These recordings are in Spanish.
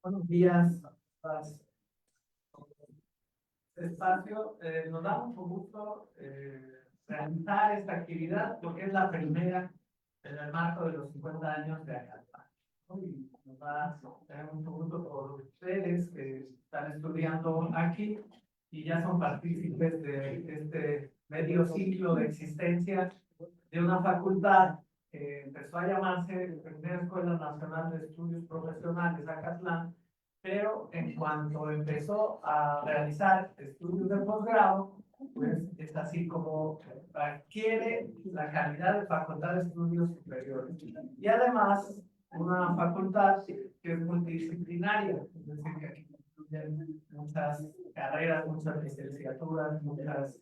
Buenos días. Espacio, nos da mucho gusto realizar esta actividad porque es la primera en el marco de los 50 años de Acatlán. Y nos va a tener mucho gusto por ustedes que están estudiando aquí y ya son partícipes de este medio ciclo de existencia de una facultad que empezó a llamarse Primera Escuela Nacional de Estudios Profesionales Acatlán, pero en cuanto empezó a realizar estudios de posgrado, pues es así como adquiere la calidad de facultad de estudios superiores. Y además, una facultad que es multidisciplinaria, es decir, que aquí incluyen muchas carreras, muchas licenciaturas, muchas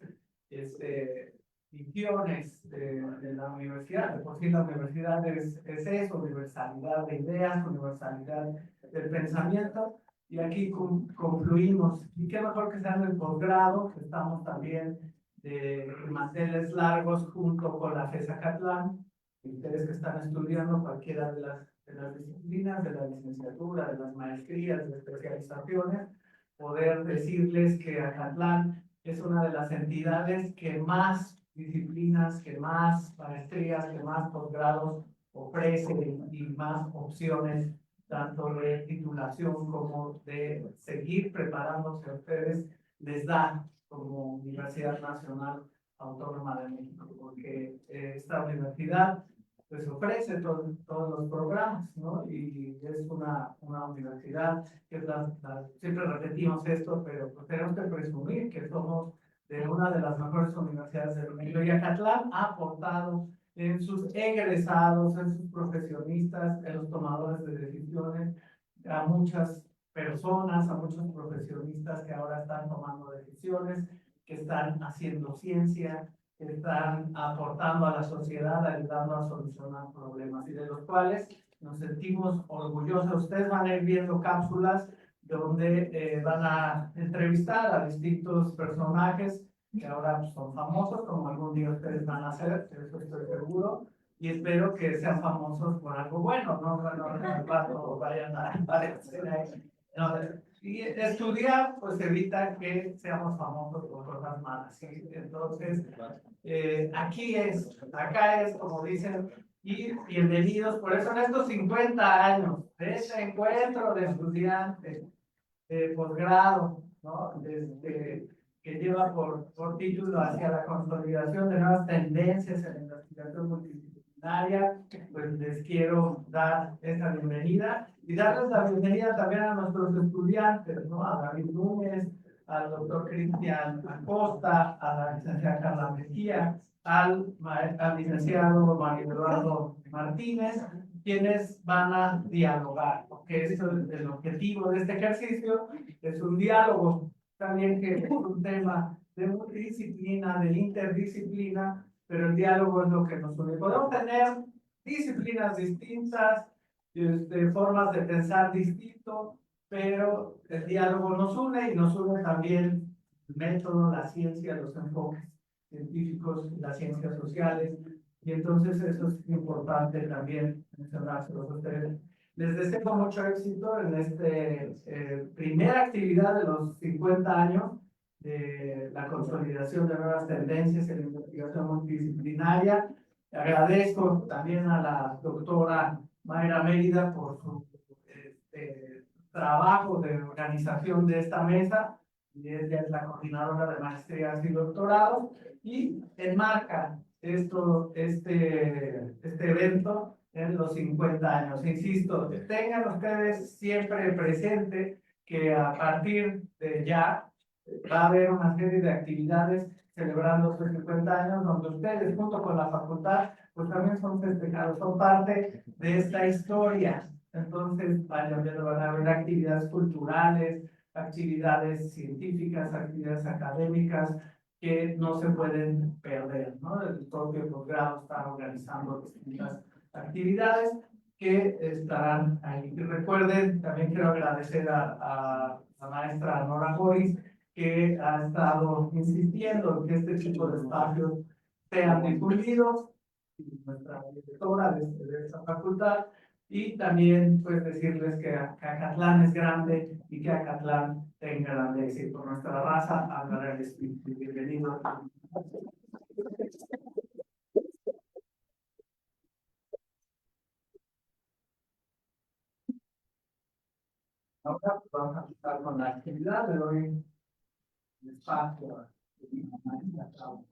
visiones de la universidad. De por sí la universidad es eso, universalidad de ideas, universalidad del pensamiento, y aquí confluimos. Y qué mejor que sea en el posgrado, que estamos también de manteles largos junto con la FES Acatlán. Ustedes que están estudiando cualquiera de las disciplinas, de la licenciatura, de las maestrías, de especializaciones, poder decirles que Acatlán es una de las entidades que más disciplinas, que más maestrías, que más posgrados ofrece y más opciones, tanto de titulación como de seguir preparándose a ustedes, les da como Universidad Nacional Autónoma de México, porque esta universidad pues ofrece todos los programas, ¿no? Y es una universidad que es siempre repetimos esto, pero pues tenemos que presumir que somos de una de las mejores universidades del mundo. Y Acatlán ha aportado en sus egresados, en sus profesionistas, en los tomadores de decisiones, a muchas personas, a muchos profesionistas que ahora están tomando decisiones, que están haciendo ciencia, que están aportando a la sociedad, ayudando a solucionar problemas y de los cuales nos sentimos orgullosos. Ustedes van a ir viendo cápsulas donde van a entrevistar a distintos personajes que ahora son famosos, como algún día ustedes van a hacer, de eso estoy seguro, y espero que sean famosos por algo bueno, no vayan a aparecer ahí. No, y estudiar, pues evita que seamos famosos por cosas malas. ¿Sí? Entonces, acá es, como dicen, y bienvenidos. Por eso en estos 50 años de ese encuentro de estudiantes, de posgrado, ¿no? Que lleva por título hacia la consolidación de nuevas tendencias en la investigación multidisciplinaria, pues les quiero dar esta bienvenida y darles la bienvenida también a nuestros estudiantes, ¿no? A David Núñez, al doctor Cristian Acosta, a la licenciada Carla Mejía, al licenciado Mario Eduardo Martínez, quienes van a dialogar, porque eso es el objetivo de este ejercicio, es un diálogo, también que es un tema de multidisciplina, de interdisciplina, pero el diálogo es lo que nos une. Podemos tener disciplinas distintas, formas de pensar distinto, pero el diálogo nos une y nos une también el método, la ciencia, los enfoques científicos, las ciencias sociales, y entonces eso es importante también mencionárselos a ustedes. Les deseo mucho éxito en esta primera actividad de los 50 años de la consolidación de nuevas tendencias en la investigación multidisciplinaria. Agradezco también a la doctora Mayra Mérida por su trabajo de organización de esta mesa. Y ella es la coordinadora de maestrías y doctorados y enmarca este evento en los 50 años. Insisto, tengan ustedes siempre presente que a partir de ya va a haber una serie de actividades celebrando sus 50 años, donde ustedes, junto con la facultad, pues también son festejados, son parte de esta historia Entonces, van a haber actividades culturales, actividades científicas, actividades académicas que no se pueden perder, ¿no? El propio posgrado está organizando distintas actividades que estarán ahí. Y recuerden, también quiero agradecer a la maestra Nora Boris, que ha estado insistiendo en que este tipo de espacios sean difundidos, y nuestra directora de esta facultad, y también pues decirles que Acatlán es grande y que Acatlán tenga grande éxito. Nuestra raza hablará el espíritu. Bienvenido. Ahora pues, vamos a empezar con la actividad. Le doy el espacio a la cabo.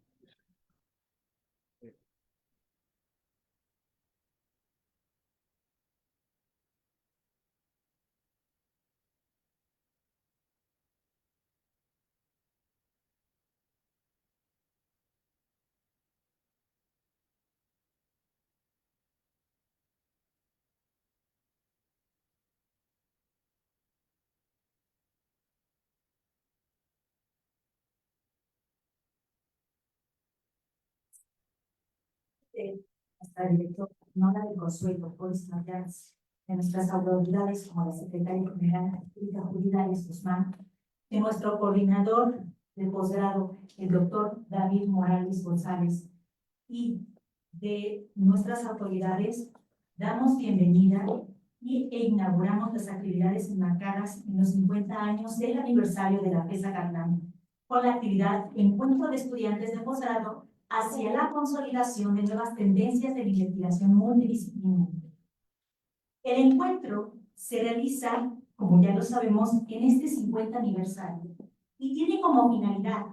Nuestra directora, Nora del Consuelo, por estudiantes de nuestras autoridades como la Secretaria General Erika Julián Guzmán, de nuestro coordinador de posgrado, el doctor David Morales González, y de nuestras autoridades, damos bienvenida e inauguramos las actividades enmarcadas en los 50 años del aniversario de la FES Acatlán, con la actividad Encuentro de Estudiantes de Posgrado hacia la consolidación de nuevas tendencias de la investigación multidisciplinar. El encuentro se realiza, como ya lo sabemos, en este 50 aniversario y tiene como finalidad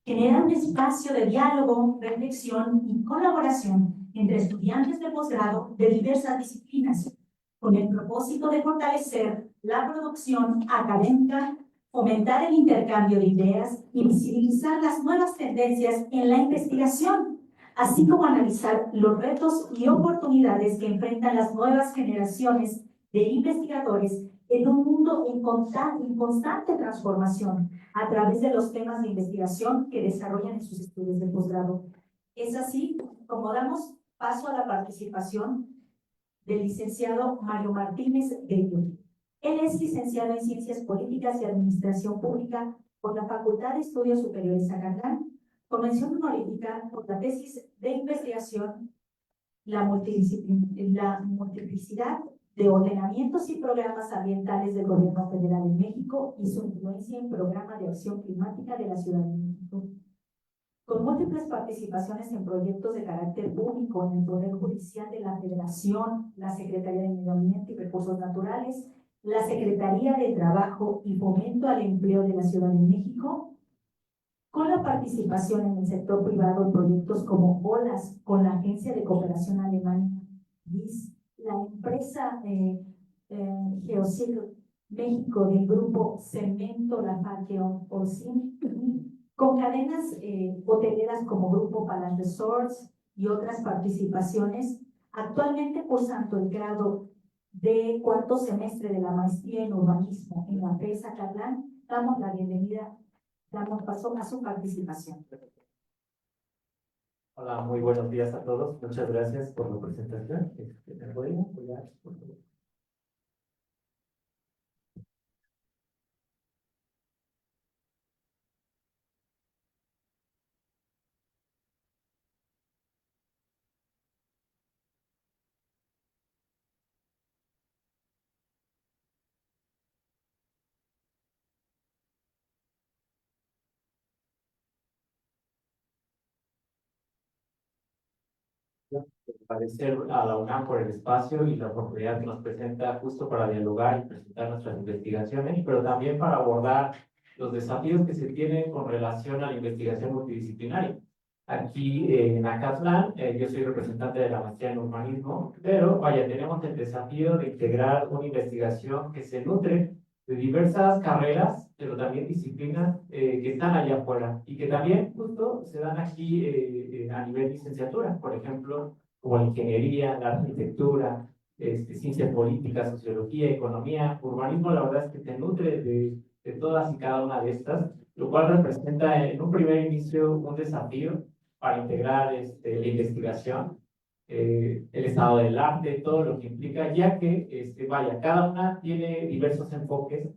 generar un espacio de diálogo, reflexión y colaboración entre estudiantes de posgrado de diversas disciplinas, con el propósito de fortalecer la producción académica, fomentar el intercambio de ideas y visibilizar las nuevas tendencias en la investigación, así como analizar los retos y oportunidades que enfrentan las nuevas generaciones de investigadores en un mundo en constante transformación a través de los temas de investigación que desarrollan en sus estudios de posgrado. Es así como damos paso a la participación del licenciado Mario Martínez Bello. Él es licenciado en Ciencias Políticas y Administración Pública por la Facultad de Estudios Superiores Acatlán, con mención honorífica por la tesis de investigación la multiplicidad de ordenamientos y programas ambientales del Gobierno Federal en México y su influencia en Programa de Acción Climática de la Ciudad de México. Con múltiples participaciones en proyectos de carácter público en el Poder Judicial de la Federación, la Secretaría de Medio Ambiente y Recursos Naturales, la Secretaría de Trabajo y Fomento al Empleo de la Ciudad de México, con la participación en el sector privado en proyectos como OLAS, con la Agencia de Cooperación Alemana, GIS, la empresa Geocir México del grupo Cemento Lafarge Holcim, con cadenas hoteleras como Grupo Palace Resorts y otras participaciones, actualmente cursando el grado de cuarto semestre de la maestría en urbanismo en la FES Acatlán. Damos la bienvenida, damos paso a su participación. Hola, muy buenos días a todos. Muchas gracias por la presentación. ¿Me pueden apoyar, por favor? Agradecer a la UNAM por el espacio y la oportunidad que nos presenta justo para dialogar y presentar nuestras investigaciones, pero también para abordar los desafíos que se tienen con relación a la investigación multidisciplinaria. Aquí en Acatlán, yo soy representante de la maestría en urbanismo, pero vaya, tenemos el desafío de integrar una investigación que se nutre de diversas carreras, pero también disciplinas que están allá afuera y que también justo se dan aquí a nivel licenciatura, por ejemplo, como la ingeniería, la arquitectura, ciencia política, sociología, economía. Urbanismo, la verdad es que se nutre de todas y cada una de estas, lo cual representa en un primer inicio un desafío para integrar la investigación, el estado del arte, todo lo que implica, ya que, vaya, cada una tiene diversos enfoques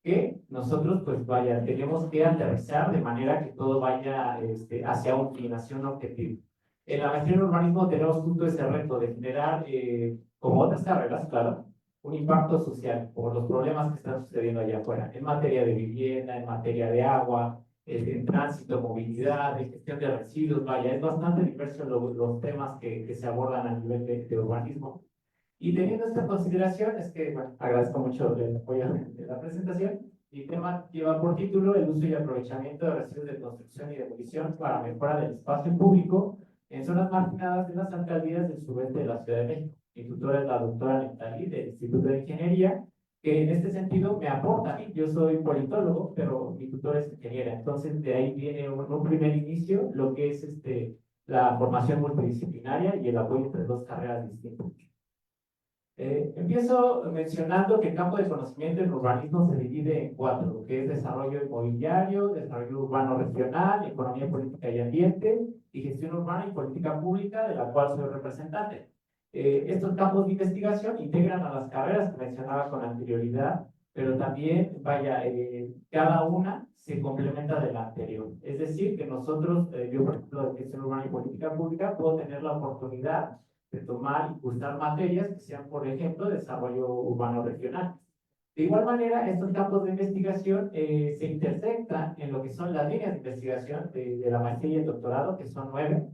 que nosotros, pues vaya, tenemos que aterrizar de manera que todo vaya hacia un fin, hacia un objetivo. En la maestría en urbanismo tenemos justo ese reto de generar, como otras carreras, claro, un impacto social por los problemas que están sucediendo allá afuera, en materia de vivienda, en materia de agua, en tránsito, movilidad, en gestión de residuos, vaya, es bastante diverso los temas que se abordan a nivel de urbanismo. Y teniendo esta consideración, es que, bueno, agradezco mucho el apoyo de la presentación. Mi tema lleva por título el uso y aprovechamiento de residuos de construcción y demolición para mejora del espacio público en zonas marginadas de las alcaldías del sureste de la Ciudad de México. Mi tutora es la doctora Nectalí del Instituto de Ingeniería, que en este sentido me aporta a mí. Yo soy politólogo, pero mi tutora es ingeniera. Entonces, de ahí viene un primer inicio, lo que es la formación multidisciplinaria y el apoyo entre dos carreras distintas. Empiezo mencionando que el campo de conocimiento en urbanismo se divide en cuatro, lo que es desarrollo inmobiliario, desarrollo urbano regional, economía política y ambiente, y gestión urbana y política pública, de la cual soy representante. Estos campos de investigación integran a las carreras que mencionaba con anterioridad, pero también, vaya, cada una se complementa de la anterior. Es decir, que nosotros, yo por ejemplo, de gestión urbana y política pública, puedo tener la oportunidad de tomar y cursar materias que sean, por ejemplo, desarrollo urbano regional. De igual manera, estos campos de investigación se intersectan en lo que son las líneas de investigación de la maestría y el doctorado, que son 9,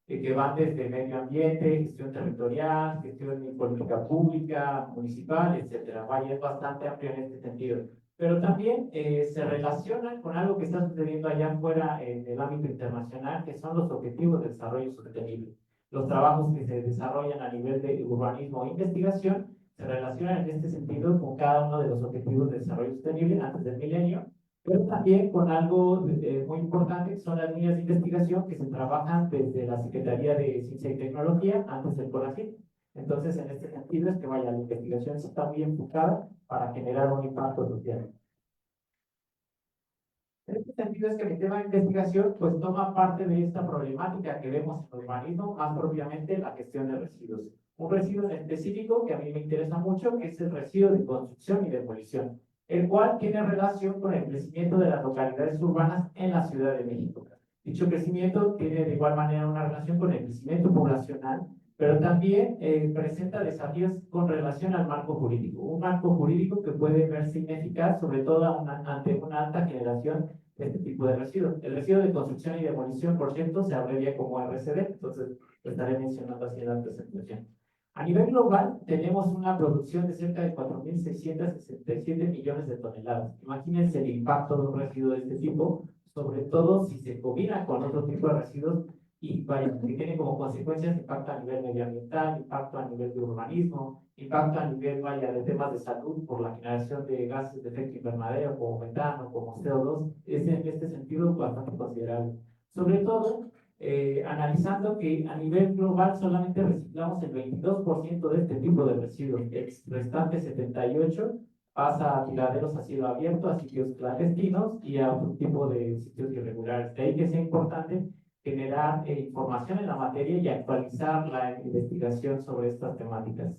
que van desde medio ambiente, gestión territorial, gestión y política pública, municipal, etcétera. Vaya, es bastante amplio en este sentido. Pero también se relacionan con algo que está sucediendo allá afuera en el ámbito internacional, que son los objetivos de desarrollo sostenible. Los trabajos que se desarrollan a nivel de urbanismo e investigación se relacionan en este sentido con cada uno de los objetivos de desarrollo sostenible antes del milenio, pero también con algo muy importante, que son las líneas de investigación que se trabajan desde la Secretaría de Ciencia y Tecnología, antes del CONACYT. Entonces, en este sentido es que vaya, la investigación está muy enfocada para generar un impacto social. En este sentido es que mi tema de investigación pues toma parte de esta problemática que vemos en el urbanismo, más propiamente la gestión de residuos. Un residuo en específico que a mí me interesa mucho, que es el residuo de construcción y demolición, el cual tiene relación con el crecimiento de las localidades urbanas en la Ciudad de México. Dicho crecimiento tiene de igual manera una relación con el crecimiento poblacional, pero también presenta desafíos con relación al marco jurídico. Un marco jurídico que puede verse ineficaz, sobre todo ante una alta generación de este tipo de residuos. El residuo de construcción y demolición, por cierto, se abrevia como RCD, entonces lo estaré mencionando así en la presentación. A nivel global, tenemos una producción de cerca de 4.667 millones de toneladas. Imagínense el impacto de un residuo de este tipo, sobre todo si se combina con otro tipo de residuos y vaya, que tiene como consecuencias impacto a nivel medioambiental, impacto a nivel de urbanismo, impacto a nivel, vaya, de temas de salud por la generación de gases de efecto invernadero como metano, como CO2, es en este sentido bastante considerable. Sobre todo, analizando que a nivel global solamente reciclamos el 22% de este tipo de residuos, el restante 78% pasa a tiraderos a cielo abierto, a sitios clandestinos y a otro tipo de sitios irregulares. De ahí que sea importante generar información en la materia y actualizar la investigación sobre estas temáticas.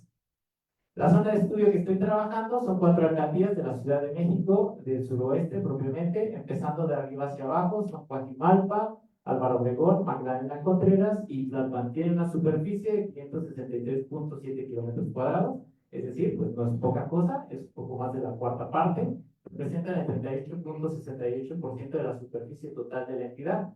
La zona de estudio que estoy trabajando son 4 alcaldías de la Ciudad de México, del suroeste propiamente, empezando de arriba hacia abajo, son Coajimalpa, Álvaro Obregón, Magdalena Contreras y Tlalpan. Tiene una superficie de 563.7 kilómetros cuadrados, es decir, pues no es poca cosa, es un poco más de la cuarta parte, representan el 38.68% de la superficie total de la entidad.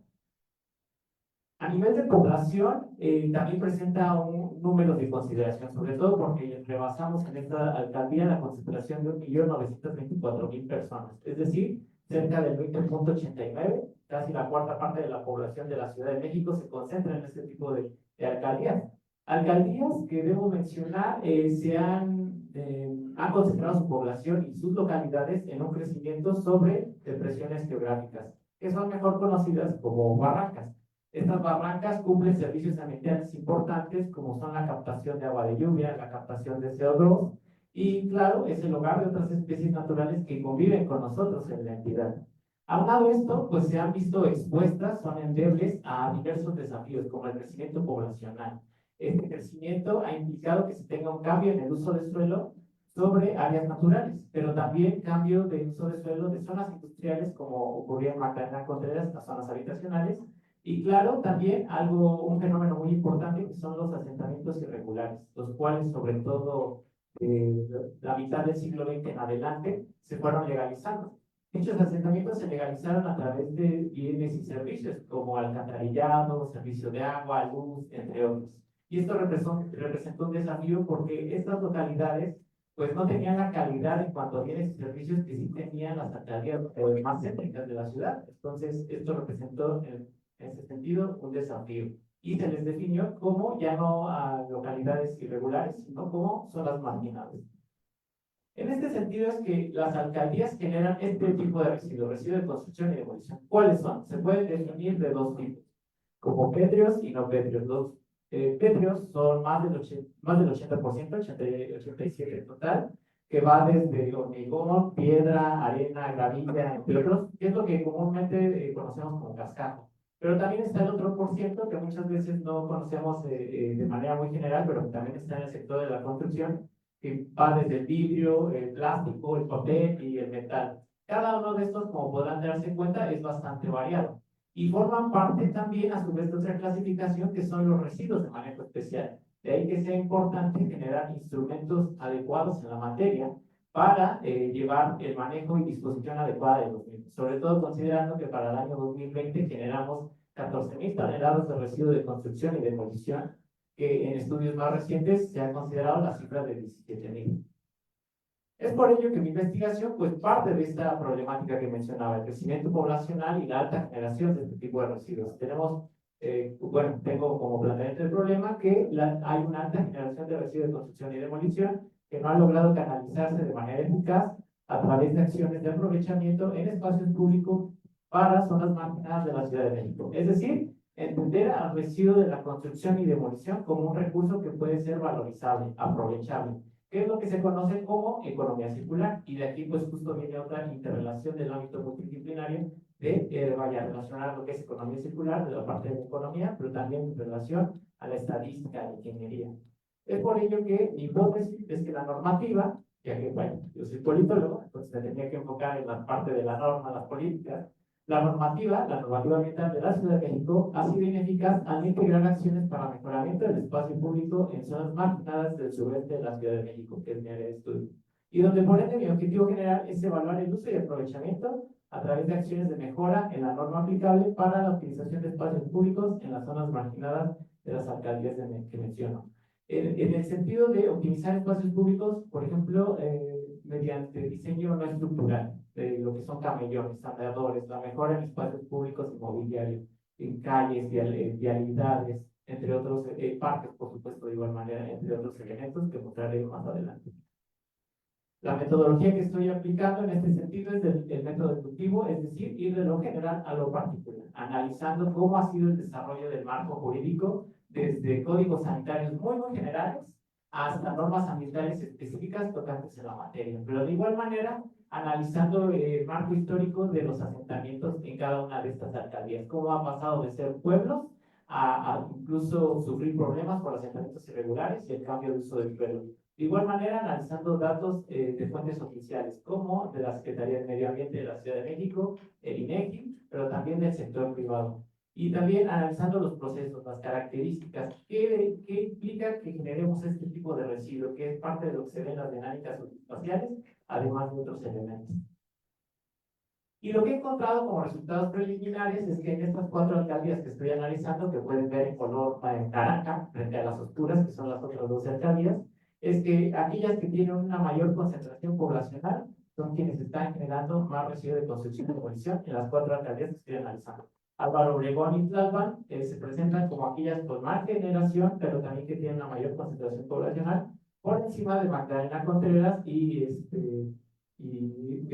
A nivel de población, también presenta un número de consideración, sobre todo porque rebasamos en esta alcaldía la concentración de 1.924.000 personas, es decir, cerca del 20.89, casi la cuarta parte de la población de la Ciudad de México se concentra en este tipo de alcaldías. Alcaldías que debo mencionar han concentrado su población y sus localidades en un crecimiento sobre depresiones geográficas, que son mejor conocidas como barrancas. Estas barrancas cumplen servicios ambientales importantes como son la captación de agua de lluvia, la captación de CO2 y, claro, es el hogar de otras especies naturales que conviven con nosotros en la entidad. Aunado a esto, pues se han visto expuestas, son endebles a diversos desafíos como el crecimiento poblacional. Este crecimiento ha implicado que se tenga un cambio en el uso de suelo sobre áreas naturales, pero también cambio de uso de suelo de zonas industriales como ocurría en Magdalena Contreras, las zonas habitacionales, y claro, también un fenómeno muy importante que son los asentamientos irregulares, los cuales sobre todo la mitad del siglo XX en adelante se fueron legalizando. Dichos asentamientos se legalizaron a través de bienes y servicios como alcantarillado, servicio de agua, luz, entre otros. Y esto representó un desafío porque estas localidades pues no tenían la calidad en cuanto a bienes y servicios que sí tenían las alcaldías más céntricas de la ciudad. Entonces, esto representó en ese sentido un desafío. Y se les definió como ya no a localidades irregulares, sino como zonas marginadas. En este sentido es que las alcaldías generan este tipo de residuos de construcción y demolición. ¿Cuáles son? Se pueden definir de dos tipos, como pétreos y no pétreos. Los pétreos son más del 80%, 87% en total, que va desde hormigón, piedra, arena, gravilla, entre otros, que es lo que comúnmente conocemos como cascajo. Pero también está el otro por ciento que muchas veces no conocemos de manera muy general, pero también está en el sector de la construcción, que va desde el vidrio, el plástico, el papel y el metal. Cada uno de estos, como podrán darse cuenta, es bastante variado. Y forman parte también, a su vez, de otra clasificación que son los residuos de manejo especial. De ahí que sea importante generar instrumentos adecuados en la materia para llevar el manejo y disposición adecuada de los mismos. Sobre todo considerando que para el año 2020 generamos 14.000 toneladas de residuos de construcción y demolición, que en estudios más recientes se ha considerado la cifra de 17.000. Es por ello que mi investigación pues parte de esta problemática que mencionaba, el crecimiento poblacional y la alta generación de este tipo de residuos. Tengo como planteamiento el problema que hay una alta generación de residuos de construcción y demolición que no ha logrado canalizarse de manera eficaz a través de acciones de aprovechamiento en espacios públicos para zonas marginadas de la Ciudad de México. Es decir, entender al residuo de la construcción y demolición como un recurso que puede ser valorizable, aprovechable, que es lo que se conoce como economía circular. Y de aquí pues justo viene otra interrelación del ámbito multidisciplinario de relacionar lo que es economía circular de la parte de la economía, pero también en relación a la estadística, a la ingeniería. Es por ello que mi hipótesis es que la normativa, ya que bueno, yo soy politólogo, entonces me tenía que enfocar en la parte de la norma, las políticas. La normativa ambiental de la Ciudad de México ha sido ineficaz al integrar acciones para mejoramiento del espacio público en zonas marginadas del sureste de la Ciudad de México, que es mi área de estudio. Y donde por ende mi objetivo general es evaluar el uso y aprovechamiento a través de acciones de mejora en la norma aplicable para la utilización de espacios públicos en las zonas marginadas de las alcaldías que menciono. En el sentido de optimizar espacios públicos, por ejemplo, mediante diseño no estructural, de lo que son camellones, andadores, la mejora en espacios públicos y mobiliario, en calles, vialidades, entre otros, parques, por supuesto, de igual manera, entre otros elementos que mostraré más adelante. La metodología que estoy aplicando en este sentido es el método deductivo, es decir, ir de lo general a lo particular, analizando cómo ha sido el desarrollo del marco jurídico desde códigos sanitarios muy generales hasta normas ambientales específicas tocantes en la materia, pero de igual manera analizando el marco histórico de los asentamientos en cada una de estas alcaldías, cómo ha pasado de ser pueblos a incluso sufrir problemas por asentamientos irregulares y el cambio de uso del suelo. De igual manera, analizando datos de fuentes oficiales, como de la Secretaría de Medio Ambiente de la Ciudad de México, el INEGI, pero también del sector privado. Y también analizando los procesos, las características, qué implica que generemos este tipo de residuo, que es parte de lo que se ve en las dinámicas espaciales, además de otros elementos. Y lo que he encontrado como resultados preliminares es que en estas 4 alcaldías que estoy analizando, que pueden ver en color naranja, frente a las oscuras, que son las otras 12 alcaldías, es que aquellas que tienen una mayor concentración poblacional son quienes están generando más residuos de construcción y demolición en las 4 alcaldías que estoy analizando. Álvaro Obregón y Tlalpan se presentan como aquellas con más generación, pero también que tienen una mayor concentración poblacional, por encima de Magdalena Contreras y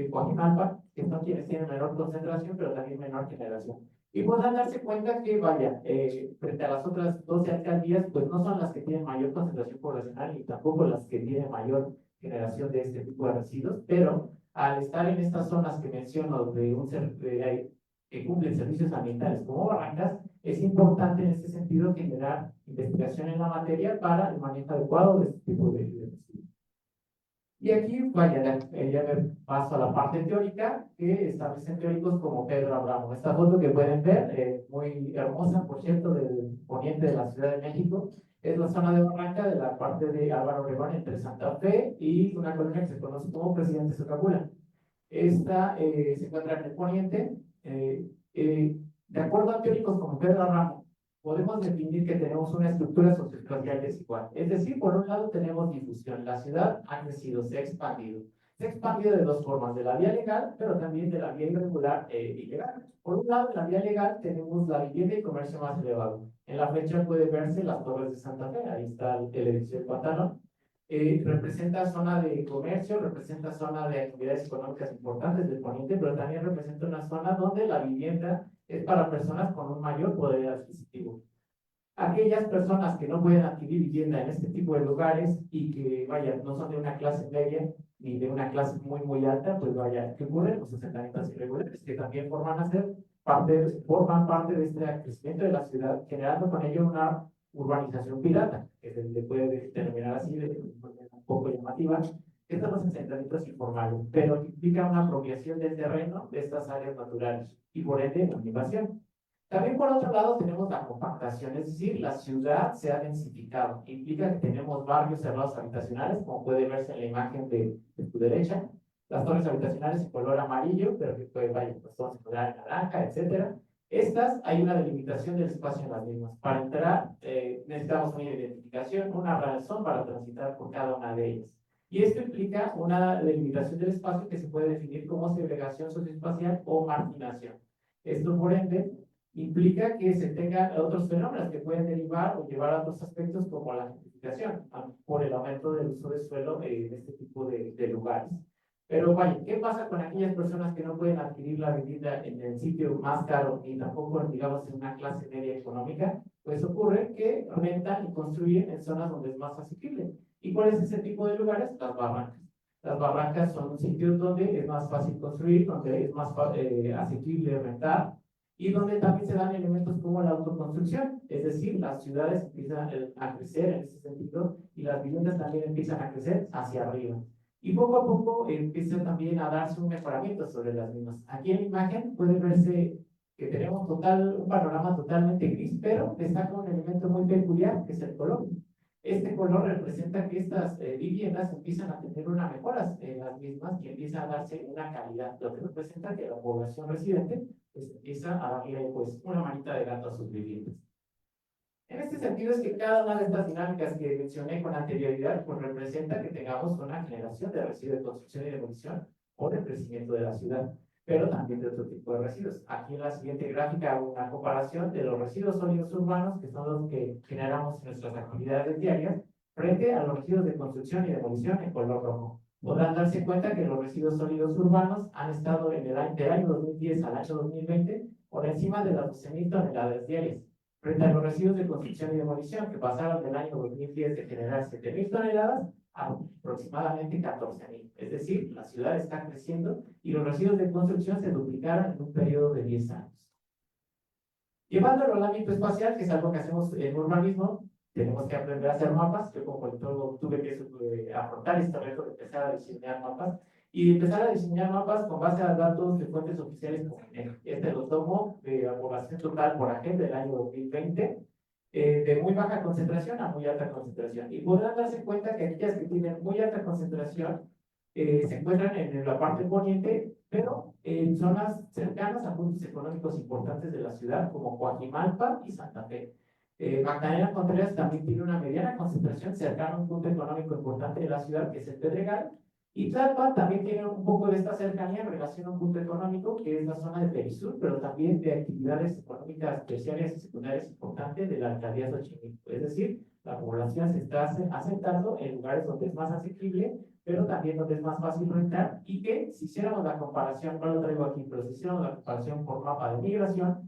Coajimalpa, que son quienes tienen menor concentración, pero también menor generación. Y podrán darse cuenta que, vaya, frente a las otras 12 alcaldías, pues no son las que tienen mayor concentración poblacional y tampoco las que tienen mayor generación de este tipo de residuos, pero al estar en estas zonas que menciono que cumplen servicios ambientales como Barrancas, es importante en este sentido generar investigación en la materia para el manejo adecuado de este tipo de residuos. Y aquí, vaya, ya me paso a la parte teórica que establecen teóricos como Pedro Abramo. Esta foto que pueden ver, muy hermosa, por cierto, del poniente de la Ciudad de México, es la zona de Barranca de la parte de Álvaro Obregón entre Santa Fe y una colonia que se conoce como Presidente Socapula. Esta se encuentra en el poniente. De acuerdo a teóricos como Pedro Abramo, podemos definir que tenemos una estructura socioespacial desigual. Es decir, por un lado tenemos difusión. La ciudad ha crecido, se ha expandido. Se ha expandido de dos formas, de la vía legal, pero también de la vía irregular e ilegal. Por un lado, en la vía legal tenemos la vivienda y comercio más elevado. En la flecha puede verse las Torres de Santa Fe, ahí está el edificio del Pantalón. Representa zona de comercio, representa zona de actividades económicas importantes del poniente, pero también representa una zona donde la vivienda es para personas con un mayor poder adquisitivo. Aquellas personas que no pueden adquirir vivienda en este tipo de lugares y que, vaya, no son de una clase media ni de una clase muy alta, pues vaya, ¿qué ocurre? Los asentamientos irregulares que también forman parte de este crecimiento de la ciudad, generando con ello una urbanización pirata, que se le puede denominar así, de manera un poco llamativa. Estos son los asentamientos informales, pero implica una apropiación del terreno de estas áreas naturales y por ende una invasión. También por otro lado tenemos la compactación, es decir, la ciudad se ha densificado. Implica que tenemos barrios cerrados habitacionales, como puede verse en la imagen de tu derecha, las torres habitacionales en color amarillo, pero que pues, vaya, pues todos en color naranja, etcétera. Estas, hay una delimitación del espacio en las mismas. Para entrar, necesitamos una identificación, una razón para transitar por cada una de ellas. Y esto implica una delimitación del espacio que se puede definir como segregación socioespacial o marginación. Esto, por ende, implica que se tengan otros fenómenos que pueden derivar o llevar a otros aspectos como la gentrificación, por el aumento del uso de suelo en este tipo de lugares. Pero vaya, ¿qué pasa con aquellas personas que no pueden adquirir la vivienda en el sitio más caro y tampoco, digamos, en una clase media económica? Pues ocurre que rentan y construyen en zonas donde es más asequible. ¿Y cuál es ese tipo de lugares? Las barrancas. Las barrancas son sitios donde es más fácil construir, donde es más asequible rentar y donde también se dan elementos como la autoconstrucción, es decir, las ciudades empiezan a crecer en ese sentido y las viviendas también empiezan a crecer hacia arriba. Y poco a poco empieza también a darse un mejoramiento sobre las mismas. Aquí en la imagen puede verse que tenemos un panorama totalmente gris, pero destaca un elemento muy peculiar, que es el color. Este color representa que estas viviendas empiezan a tener una mejora en las mismas y empieza a darse una calidad, lo que representa que la población residente pues, empieza a darle pues, una manita de gato a sus viviendas. En este sentido es que cada una de estas dinámicas que mencioné con anterioridad pues representa que tengamos una generación de residuos de construcción y demolición o de crecimiento de la ciudad, pero también de otro tipo de residuos. Aquí en la siguiente gráfica hago una comparación de los residuos sólidos urbanos, que son los que generamos en nuestras actividades diarias, frente a los residuos de construcción y demolición en color rojo. Podrán darse cuenta que los residuos sólidos urbanos han estado del año 2010 al año 2020 por encima de las 12.000 toneladas diarias, frente a los residuos de construcción y demolición, que pasaron del año 2010 de generar 7.000 toneladas a aproximadamente 14.000. Es decir, la ciudad está creciendo y los residuos de construcción se duplicaron en un periodo de 10 años. Llevándolo al ámbito espacial, que es algo que hacemos en urbanismo, tenemos que aprender a hacer mapas. Yo como politólogo tuve que afrontar este reto de empezar a diseñar mapas y empezar a diseñar mapas con base a datos de fuentes oficiales como INEGI. Este lo tomo de la población total por agente del año 2020, de muy baja concentración a muy alta concentración. Y podrán darse cuenta que aquellas que tienen muy alta concentración se encuentran en la parte poniente, pero en zonas cercanas a puntos económicos importantes de la ciudad, como Coajimalpa y Santa Fe. Magdalena Contreras también tiene una mediana concentración cercana a un punto económico importante de la ciudad, que es el Pedregal, y Tlalpan también tiene un poco de esta cercanía en relación a un punto económico, que es la zona de Perisur, pero también de actividades económicas terciarias y secundarias importantes de la alcaldía Xochimilco. Es decir, la población se está asentando en lugares donde es más asequible, pero también donde es más fácil rentar, y que si hiciéramos la comparación, no lo traigo aquí, pero si hiciéramos la comparación por mapa de migración,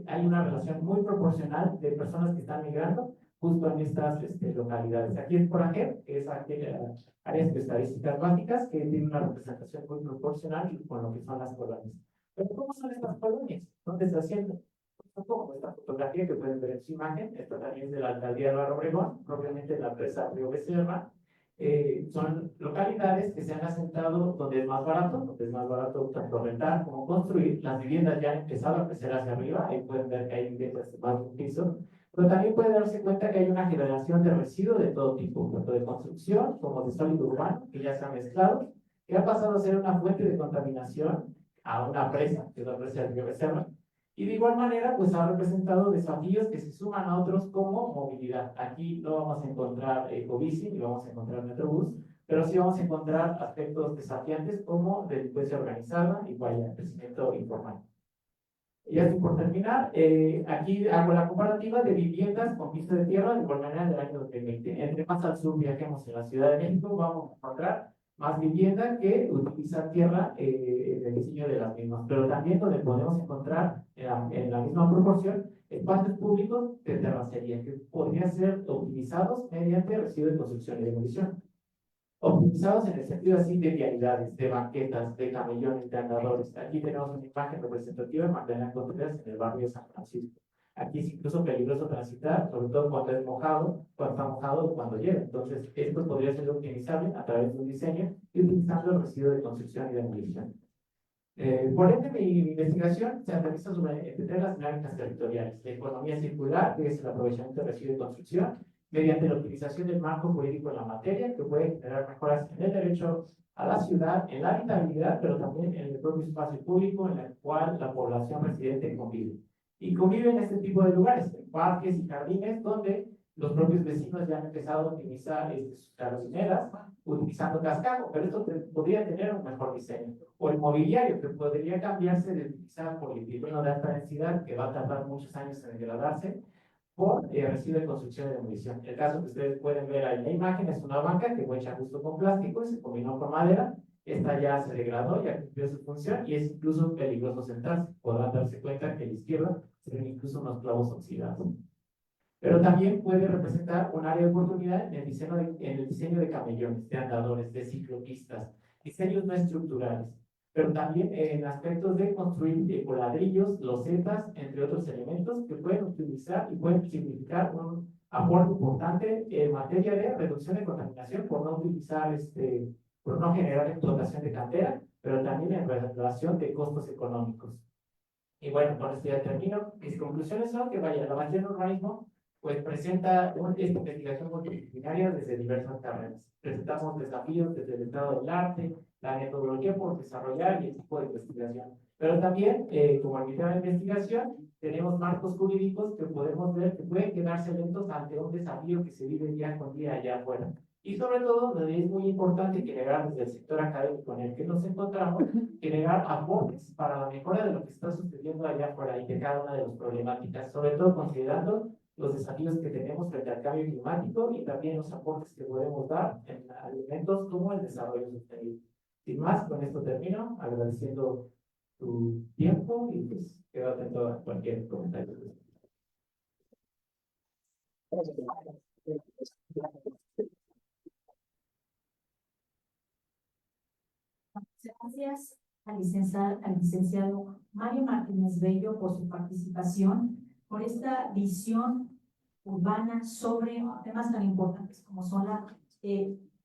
hay una relación muy proporcional de personas que están migrando justo en estas localidades. Aquí es Coraje, que es áreas de estadísticas básicas, que tiene una representación muy proporcional con lo que son las colonias. Pero ¿cómo son estas colonias? ¿Dónde se haciendo? Como esta fotografía que pueden ver en su imagen, esta también es de la alcaldía de Álvaro Obregón, propiamente en la presa Río Becerra. Son localidades que se han asentado donde es más barato tanto rentar como construir. Las viviendas ya han empezado a crecer hacia arriba, ahí pueden ver que hay viviendas de más de un piso, pero también pueden darse cuenta que hay una generación de residuos de todo tipo, tanto de construcción como de sólido urbano, que ya se han mezclado, que ha pasado a ser una fuente de contaminación a una presa, que es la presa del Río Becerra. Y de igual manera, pues ha representado desafíos que se suman a otros como movilidad. Aquí no vamos a encontrar ecobici, ni vamos a encontrar metrobús, pero sí vamos a encontrar aspectos desafiantes como delincuencia organizada y vaya, crecimiento informal. Y así por terminar, aquí hago la comparativa de viviendas con piso de tierra de igual manera del año 2020. Entre más al sur viajemos en la Ciudad de México, vamos a encontrar más vivienda que utilizar tierra en el diseño de las mismas, pero también donde podemos encontrar en la misma proporción espacios públicos de terracería que podrían ser optimizados mediante residuos de construcción y demolición. Optimizados en el sentido así de vialidades, de banquetas, de camellones, de andadores. Aquí tenemos una imagen representativa de Magdalena Contreras en el barrio de San Francisco. Aquí es incluso peligroso transitar, sobre todo cuando es mojado, cuando está mojado o cuando llueve. Entonces, esto podría ser optimizable a través de un diseño y utilizando el residuo de construcción y demolición. Por ende, mi investigación se realiza sobre entender las dinámicas territoriales, la economía circular, que es el aprovechamiento de residuos de construcción, mediante la utilización del marco jurídico en la materia, que puede generar mejoras en el derecho a la ciudad, en la habitabilidad, pero también en el propio espacio público en el cual la población residente convive. Y convive en este tipo de lugares, en parques y jardines, donde los propios vecinos ya han empezado a optimizar sus jardineras utilizando cascajo, pero esto podría tener un mejor diseño. O el mobiliario, que podría cambiarse de utilizar polipropileno de alta densidad, que va a tardar muchos años en degradarse, por residuo de construcción y demolición. El caso que ustedes pueden ver ahí en la imagen es una banca que fue hecha justo con plástico y se combinó con madera. Esta ya se degradó, ya cumplió su función y es incluso peligroso sentarse. Podrán darse cuenta que a la izquierda se ven incluso unos clavos oxidados. Pero también puede representar un área de oportunidad en el diseño de camellones, de andadores, de ciclopistas, diseños no estructurales, pero también en aspectos de construir con ladrillos, losetas, entre otros elementos que pueden utilizar y pueden significar un aporte importante en materia de reducción de contaminación por no utilizar, por no generar explotación de cantera, pero también en relación de costos económicos. Y bueno, con esto ya termino. Mis conclusiones son que vaya, la mayoría del urbanismo pues presenta esta investigación multidisciplinaria desde diversas carreras. Presentamos desafíos desde el estado del arte, la metodología por desarrollar y el tipo de investigación. Pero también, como mitad de investigación, tenemos marcos jurídicos que podemos ver que pueden quedarse lentos ante un desafío que se vive día con día allá afuera. Y sobre todo, donde es muy importante generar desde el sector académico en el que nos encontramos, generar aportes para la mejora de lo que está sucediendo allá afuera y de cada una de las problemáticas, sobre todo considerando los desafíos que tenemos frente al cambio climático y también los aportes que podemos dar en alimentos como el desarrollo sostenible. Sin más, con esto termino, agradeciendo tu tiempo y pues quedo atento a cualquier comentario. Gracias al licenciado Mario Martínez Bello por su participación, por esta visión urbana sobre temas tan importantes como son la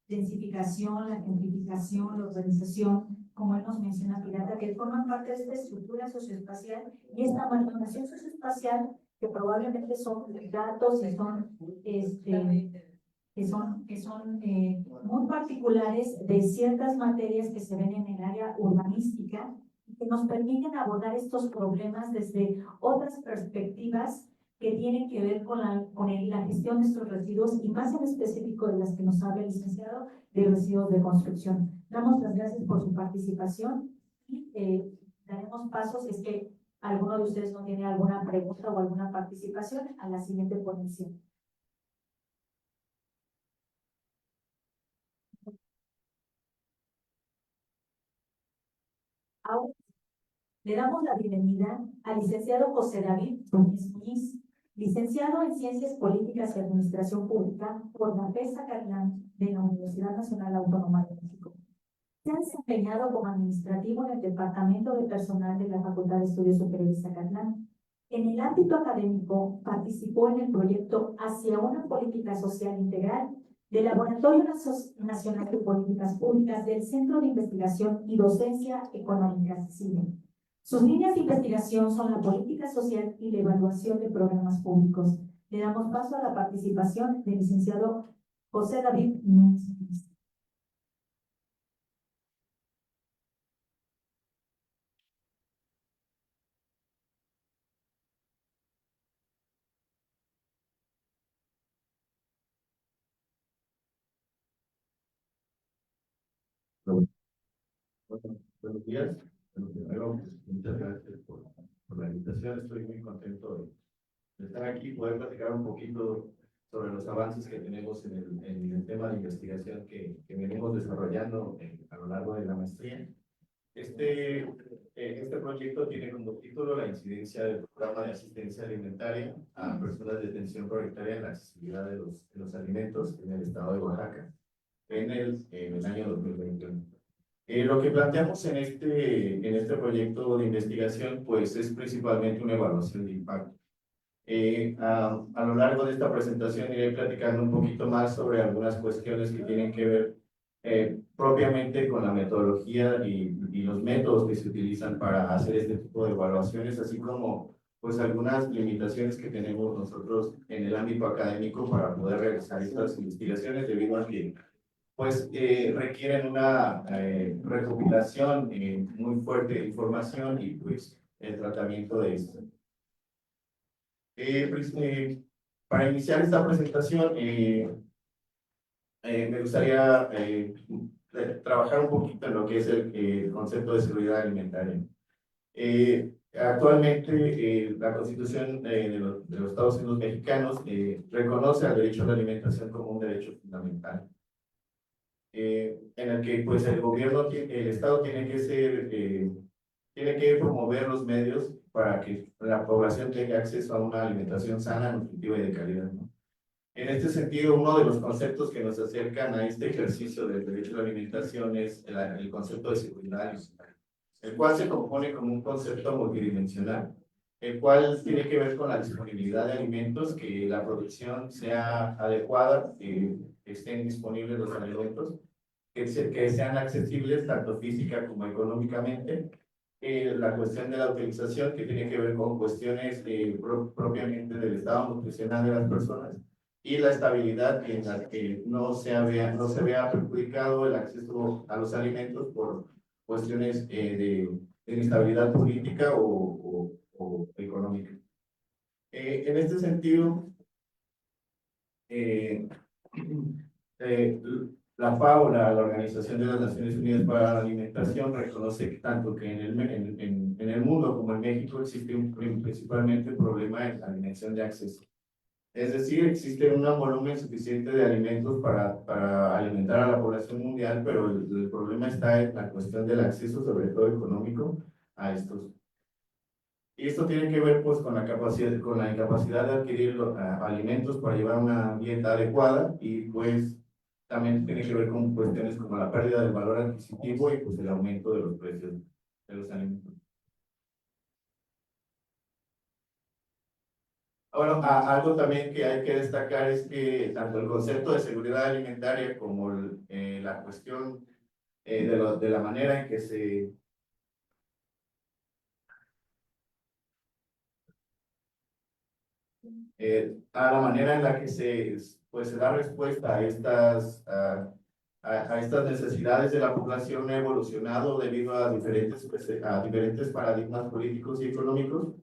densificación, la gentrificación, la urbanización, como él nos menciona, Pirata, que forman parte de esta estructura socioespacial y esta marginación socioespacial que probablemente son datos y son muy particulares de ciertas materias que se ven en el área urbanística y que nos permiten abordar estos problemas desde otras perspectivas que tienen que ver con la gestión de estos residuos y más en específico de las que nos habla el licenciado de residuos de construcción. Damos las gracias por su participación y daremos paso, si es que alguno de ustedes no tiene alguna pregunta o alguna participación, a la siguiente ponencia. Le damos la bienvenida al licenciado José David Núñez Muñiz, licenciado en Ciencias Políticas y Administración Pública por la FES Zacatlán de la Universidad Nacional Autónoma de México. Se ha desempeñado como administrativo en el Departamento de Personal de la Facultad de Estudios Superiores Zacatlán. En el ámbito académico, participó en el proyecto Hacia una Política Social Integral del Laboratorio Nacional de Políticas Públicas del Centro de Investigación y Docencia Económica CIDE. Sus líneas de investigación son la política social y la evaluación de programas públicos. Le damos paso a la participación del licenciado José David Núñez. Buenos días. Bueno, primero, pues, muchas gracias por la invitación. Estoy muy contento de estar aquí y poder platicar un poquito sobre los avances que tenemos en el tema de investigación que venimos desarrollando a lo largo de la maestría. Este proyecto tiene como título la incidencia del programa de asistencia alimentaria a personas de atención prioritaria en la accesibilidad de los alimentos en el estado de Oaxaca en el año 2021. Lo que planteamos en este proyecto de investigación, pues, es principalmente una evaluación de impacto. A lo largo de esta presentación iré platicando un poquito más sobre algunas cuestiones que tienen que ver propiamente con la metodología y los métodos que se utilizan para hacer este tipo de evaluaciones, así como pues algunas limitaciones que tenemos nosotros en el ámbito académico para poder realizar estas investigaciones, debido a que pues requieren una recopilación muy fuerte de información y pues el tratamiento de esto. Para iniciar esta presentación, me gustaría trabajar un poquito en lo que es el concepto de seguridad alimentaria. Actualmente, la Constitución de los Estados Unidos mexicanos reconoce el derecho a la alimentación como un derecho fundamental. En el que pues el Estado tiene que promover los medios para que la población tenga acceso a una alimentación sana, nutritiva y de calidad, ¿no? En este sentido, uno de los conceptos que nos acercan a este ejercicio del derecho a la alimentación es el concepto de seguridad alimentaria, el cual se compone como un concepto multidimensional, el cual tiene que ver con la disponibilidad de alimentos, que la producción sea adecuada, que estén disponibles los alimentos, que sean accesibles tanto física como económicamente. La cuestión de la utilización, que tiene que ver con cuestiones propiamente del estado nutricional de las personas, y la estabilidad en la que no se vea perjudicado el acceso a los alimentos por cuestiones de inestabilidad política o económica. En este sentido, la FAO, la Organización de las Naciones Unidas para la Alimentación, reconoce tanto que en el mundo como en México existe principalmente un problema en la alimentación de acceso. Es decir, existe un volumen suficiente de alimentos para alimentar a la población mundial, pero el problema está en la cuestión del acceso, sobre todo económico, a estos. Y esto tiene que ver pues con la incapacidad de adquirir alimentos para llevar una dieta adecuada, y pues también tiene que ver con cuestiones como la pérdida del valor adquisitivo y pues el aumento de los precios de los alimentos. Bueno, algo también que hay que destacar es que tanto el concepto de seguridad alimentaria como la cuestión de la manera en que a la manera en la que se da respuesta a estas necesidades de la población ha evolucionado debido a diferentes paradigmas políticos y económicos.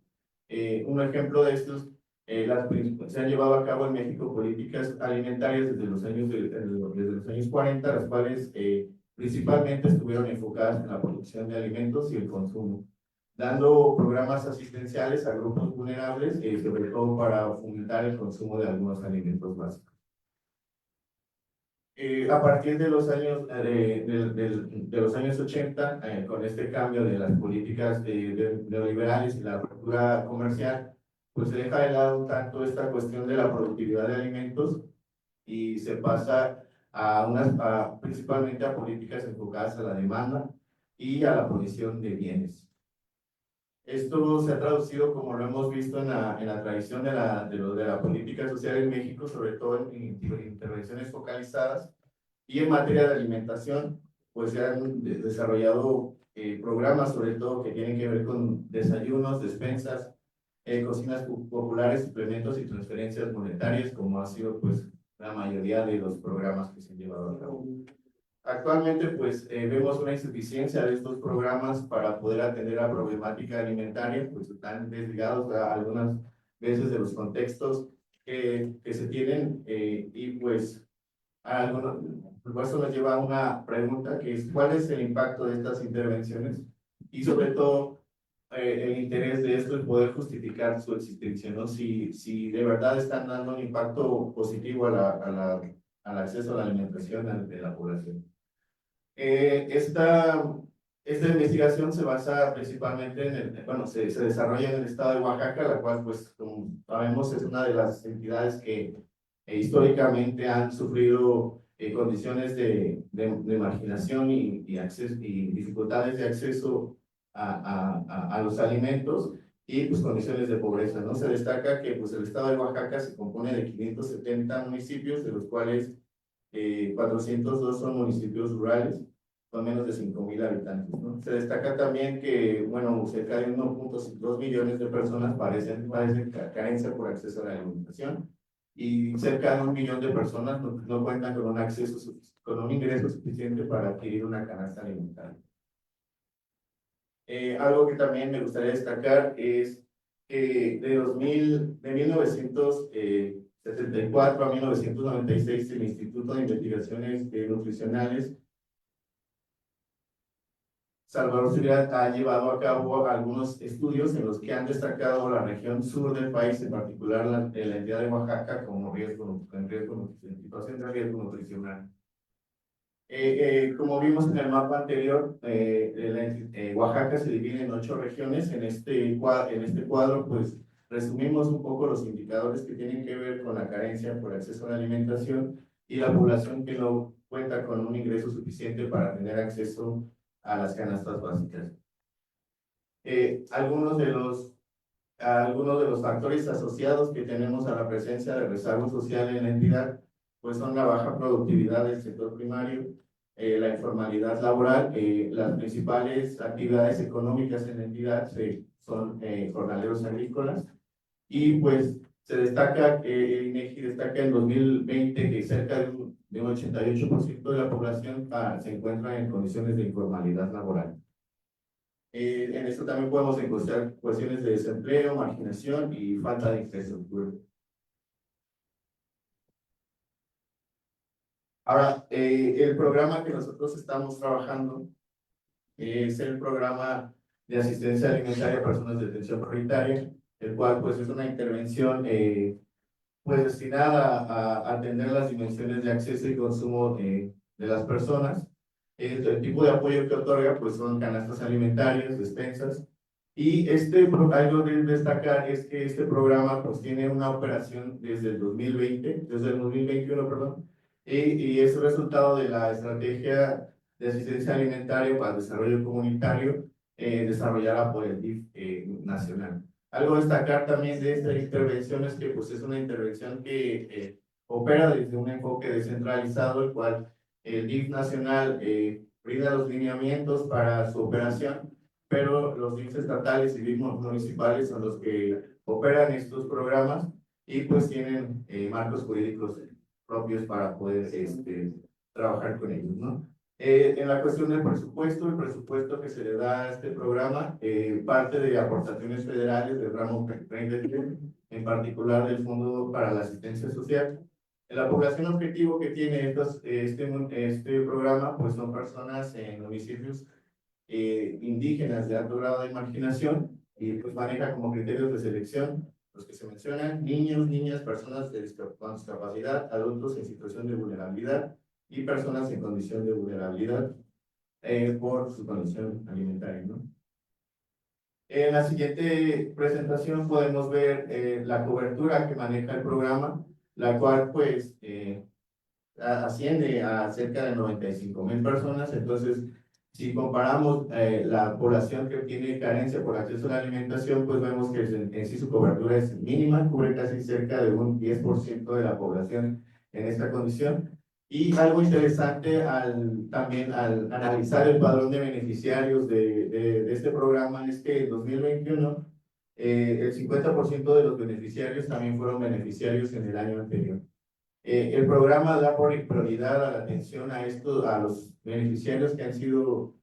Un ejemplo de estos, se han llevado a cabo en México políticas alimentarias desde los años 40, las cuales principalmente estuvieron enfocadas en la producción de alimentos y el consumo, dando programas asistenciales a grupos vulnerables, sobre todo para fomentar el consumo de algunos alimentos básicos. A partir de los años, de los años 80, con este cambio de las políticas neoliberales y la apertura comercial, pues se deja de lado un tanto esta cuestión de la productividad de alimentos y se pasa principalmente a políticas enfocadas a la demanda y a la provisión de bienes. Esto se ha traducido, como lo hemos visto en la tradición de la política social en México, sobre todo en intervenciones focalizadas, y en materia de alimentación, pues se han desarrollado programas, sobre todo, que tienen que ver con desayunos, despensas, cocinas populares, suplementos y transferencias monetarias, como ha sido pues la mayoría de los programas que se han llevado a cabo. Actualmente, pues, vemos una insuficiencia de estos programas para poder atender la problemática alimentaria, pues están desligados a algunas veces de los contextos que se tienen y pues eso nos lleva a una pregunta que es ¿cuál es el impacto de estas intervenciones? Y sobre todo el interés de esto es poder justificar su existencia, ¿no? Si de verdad están dando un impacto positivo al acceso a la alimentación de la población. Esta investigación se basa principalmente se desarrolla en el estado de Oaxaca, la cual, pues, como sabemos, es una de las entidades que históricamente han sufrido condiciones de marginación y dificultades de acceso a los alimentos y pues condiciones de pobreza, ¿no? Se destaca que pues el estado de Oaxaca se compone de 570 municipios, de los cuales 402 son municipios rurales, con menos de 5,000 habitantes, ¿no? Se destaca también que, bueno, cerca de 1,2 millones de personas padecen carencia por acceso a la alimentación y cerca de 1 millón de personas no cuentan con con un ingreso suficiente para adquirir una canasta alimentaria. Algo que también me gustaría destacar es que de 1974 a 1996 el Instituto de Investigaciones Nutricionales Salvador Subirán ha llevado a cabo algunos estudios en los que han destacado la región sur del país, en particular la entidad de Oaxaca, como situación de riesgo nutricional. Como vimos en el mapa anterior, Oaxaca se divide en 8 regiones. En este cuadro, pues, resumimos un poco los indicadores que tienen que ver con la carencia por acceso a la alimentación y la población que no cuenta con un ingreso suficiente para tener acceso a las canastas básicas. Algunos de los factores asociados que tenemos a la presencia de rezago social en la entidad, pues son la baja productividad del sector primario, la informalidad laboral. Las principales actividades económicas en la entidad son jornaleros agrícolas, y pues se destaca que el INEGI destaca en 2020 que cerca de un 88% de la población se encuentra en condiciones de informalidad laboral. En esto también podemos encontrar cuestiones de desempleo, marginación y falta de infraestructura. Ahora, el programa que nosotros estamos trabajando es el programa de asistencia alimentaria a personas de atención prioritaria, el cual pues es una intervención pues destinada a atender las dimensiones de acceso y consumo de las personas. El tipo de apoyo que otorga pues son canastas alimentarias, despensas, y algo de destacar es que este programa pues tiene una operación desde el 2021, perdón, y es resultado de la estrategia de asistencia alimentaria para el desarrollo comunitario desarrollada por el DIF nacional. Algo a destacar también de esta intervención es que pues, es una intervención que opera desde un enfoque descentralizado, el cual el DIF nacional brinda los lineamientos para su operación, pero los DIF estatales y DIF municipales son los que operan estos programas y pues tienen marcos jurídicos propios para poder trabajar con ellos, ¿no? En la cuestión del presupuesto, el presupuesto que se le da a este programa parte de aportaciones federales del ramo 33, en particular del Fondo para la Asistencia Social. La población objetivo que tiene este programa pues son personas en municipios indígenas de alto grado de marginación, y pues maneja como criterios de selección los que se mencionan: niños, niñas, personas con discapacidad, adultos en situación de vulnerabilidad, y personas en condición de vulnerabilidad por su condición alimentaria, ¿no? En la siguiente presentación podemos ver la cobertura que maneja el programa, la cual pues asciende a cerca de 95,000 personas. Entonces, si comparamos la población que tiene carencia por acceso a la alimentación, pues vemos que en sí su cobertura es mínima, cubre casi cerca de un 10% de la población en esta condición. Y algo interesante también al analizar el padrón de beneficiarios de este programa es que en 2021 el 50% de los beneficiarios también fueron beneficiarios en el año anterior. El programa da prioridad a la atención a los beneficiarios que han sido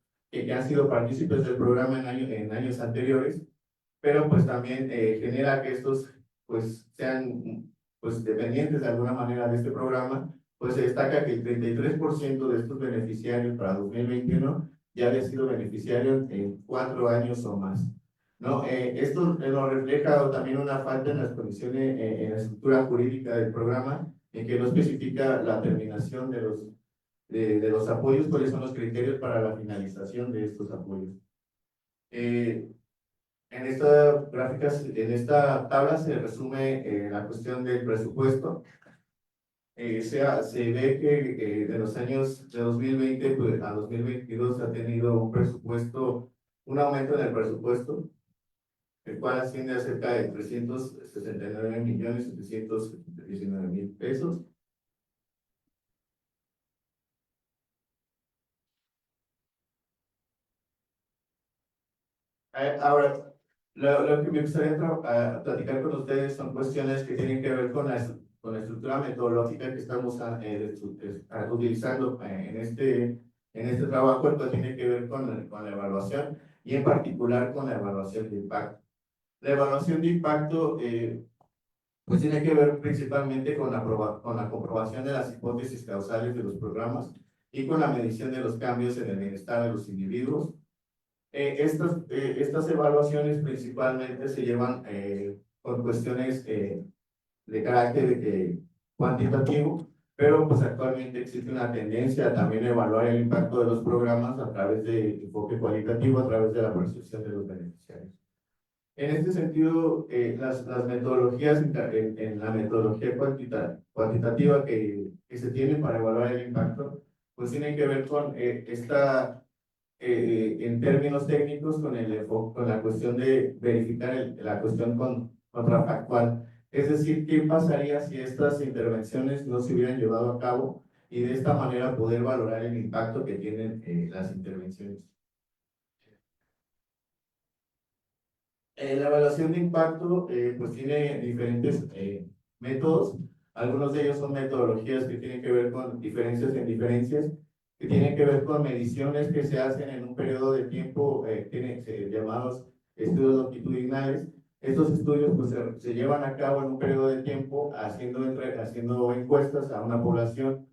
partícipes del programa en años anteriores, pero pues también genera que estos pues sean pues dependientes de alguna manera de este programa. Pues se destaca que el 33% de estos beneficiarios para 2021 ya había sido beneficiario en 4 años o más, ¿no? Esto nos refleja también una falta en las condiciones, en la estructura jurídica del programa, en que no especifica la terminación de los apoyos, cuáles son los criterios para la finalización de estos apoyos. En esta tabla se resume la cuestión del presupuesto. Se ve que de los años de 2020 pues, a 2022 ha tenido un aumento en el presupuesto, el cual asciende a cerca de 369.719.000 pesos. Ahora, lo que me gustaría platicar con ustedes son cuestiones que tienen que ver con la estructura metodológica que estamos utilizando en este trabajo, el cual tiene que ver con la evaluación y en particular con la evaluación de impacto. La evaluación de impacto pues tiene que ver principalmente con la comprobación de las hipótesis causales de los programas y con la medición de los cambios en el bienestar de los individuos. Estas evaluaciones principalmente se llevan por cuestiones de carácter cuantitativo, pero pues actualmente existe una tendencia a también evaluar el impacto de los programas a través de enfoque cualitativo, a través de la percepción de los beneficiarios. En este sentido, las metodologías, en la metodología cuantitativa que se tiene para evaluar el impacto, pues tienen que ver con en términos técnicos, con la cuestión de verificar la cuestión contrafactual. Es decir, ¿qué pasaría si estas intervenciones no se hubieran llevado a cabo y de esta manera poder valorar el impacto que tienen las intervenciones? La evaluación de impacto pues tiene diferentes métodos. Algunos de ellos son metodologías que tienen que ver con diferencias en diferencias, que tienen que ver con mediciones que se hacen en un periodo de tiempo llamados estudios longitudinales. Estos estudios pues, se llevan a cabo en un periodo de tiempo haciendo encuestas a una población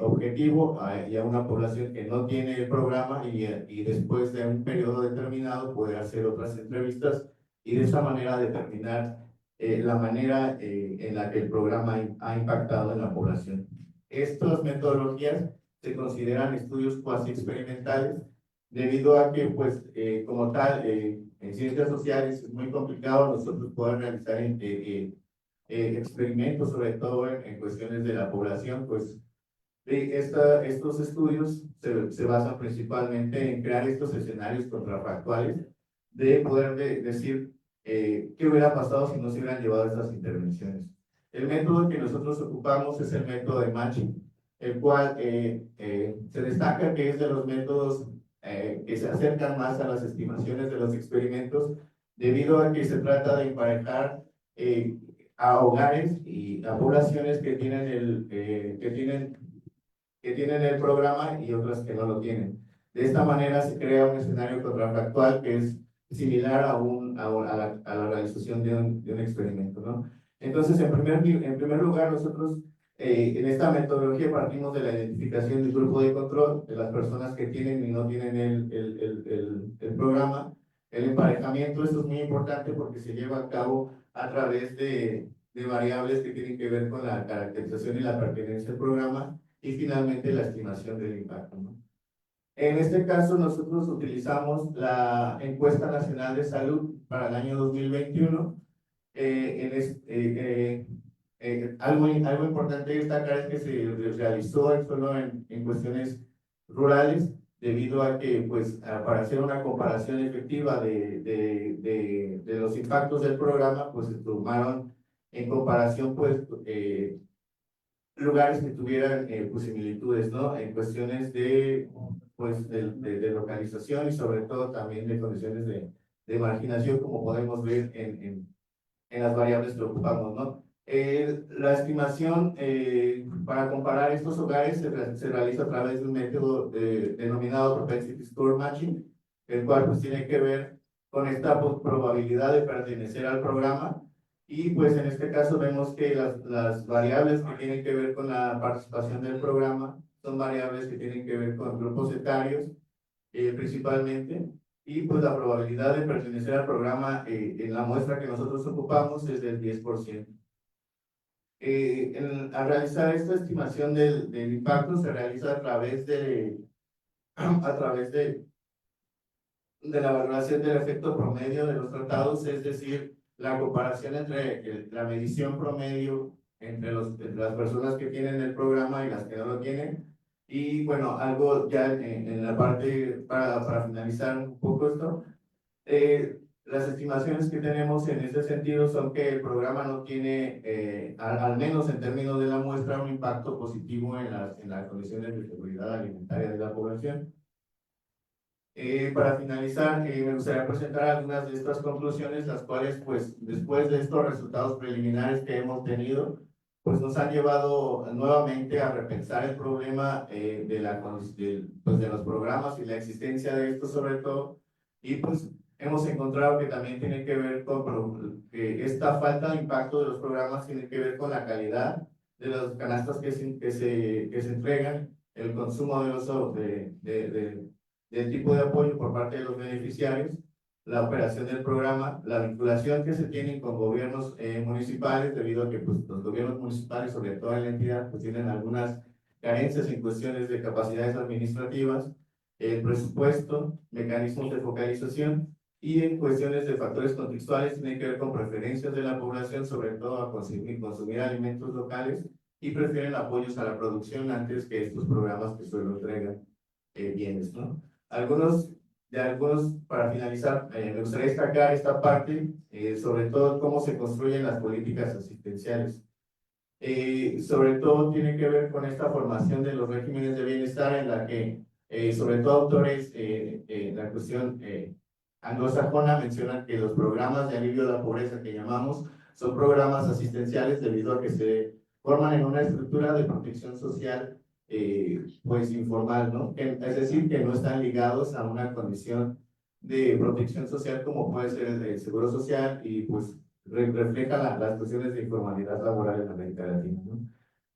objetivo y a una población que no tiene el programa y después de un periodo determinado poder hacer otras entrevistas y de esa manera determinar la manera en la que el programa ha impactado en la población. Estas metodologías se consideran estudios cuasi experimentales debido a que, pues, como tal, en ciencias sociales es muy complicado nosotros poder realizar experimentos, sobre todo en cuestiones de la población, pues estos estudios se basan principalmente en crear estos escenarios contrafactuales de poder decir qué hubiera pasado si no se hubieran llevado estas intervenciones. El método que nosotros ocupamos es el método de matching, el cual se destaca que es de los métodos que se acercan más a las estimaciones de los experimentos, debido a que se trata de emparejar a hogares y a poblaciones que tienen el programa y otras que no lo tienen. De esta manera se crea un escenario contrafactual que es similar a la realización de un experimento, ¿no? Entonces, en primer lugar, nosotros en esta metodología partimos de la identificación del grupo de control, de las personas que tienen y no tienen el programa. El emparejamiento, esto es muy importante porque se lleva a cabo a través de variables que tienen que ver con la caracterización y la pertenencia al programa, y finalmente la estimación del impacto, ¿no? En este caso, nosotros utilizamos la encuesta nacional de salud para el año 2021. Algo importante destacar es que se realizó solo en cuestiones rurales, debido a que, pues, para hacer una comparación efectiva de los impactos del programa, pues se tomaron en comparación, pues, lugares que tuvieran pues, similitudes, ¿no? En cuestiones de, pues, de localización y sobre todo también de condiciones de marginación, como podemos ver en las variables que ocupamos, ¿no? La estimación para comparar estos hogares se realiza a través de un método denominado Propensity Score Matching, el cual pues tiene que ver con esta probabilidad de pertenecer al programa. Y pues en este caso vemos que las variables que tienen que ver con la participación del programa son variables que tienen que ver con grupos etarios principalmente, y pues la probabilidad de pertenecer al programa en la muestra que nosotros ocupamos es del 10%. Al realizar esta estimación del impacto se realiza a través de la valoración del efecto promedio de los tratados, es decir, la comparación entre la medición promedio entre las personas que tienen el programa y las que no lo tienen. Y bueno, algo ya en la parte, para finalizar un poco esto, las estimaciones que tenemos en ese sentido son que el programa no tiene, al menos en términos de la muestra, un impacto positivo en las condiciones de seguridad alimentaria de la población. Para finalizar, me gustaría presentar algunas de estas conclusiones, las cuales, pues, después de estos resultados preliminares que hemos tenido, pues nos han llevado nuevamente a repensar el problema pues, de los programas y la existencia de estos sobre todo, y pues hemos encontrado que también tiene que ver con que esta falta de impacto de los programas tiene que ver con la calidad de las canastas que se entregan, el consumo del tipo de apoyo por parte de los beneficiarios, la operación del programa, la vinculación que se tiene con gobiernos municipales, debido a que pues, los gobiernos municipales, sobre todo en la entidad, pues tienen algunas carencias en cuestiones de capacidades administrativas, el presupuesto, mecanismos de focalización, y en cuestiones de factores contextuales tienen que ver con preferencias de la población, sobre todo a consumir alimentos locales, y prefieren apoyos a la producción antes que estos programas que solo entregan bienes, ¿no? Algunos, para finalizar, me gustaría destacar esta parte, sobre todo cómo se construyen las políticas asistenciales. Sobre todo tiene que ver con esta formación de los regímenes de bienestar, en la que, sobre todo autores, la cuestión anglosajona mencionan que los programas de alivio de la pobreza que llamamos son programas asistenciales, debido a que se forman en una estructura de protección social pues informal, ¿no? Es decir, que no están ligados a una condición de protección social como puede ser el seguro social, y pues refleja las cuestiones de informalidad laboral en América Latina, ¿no?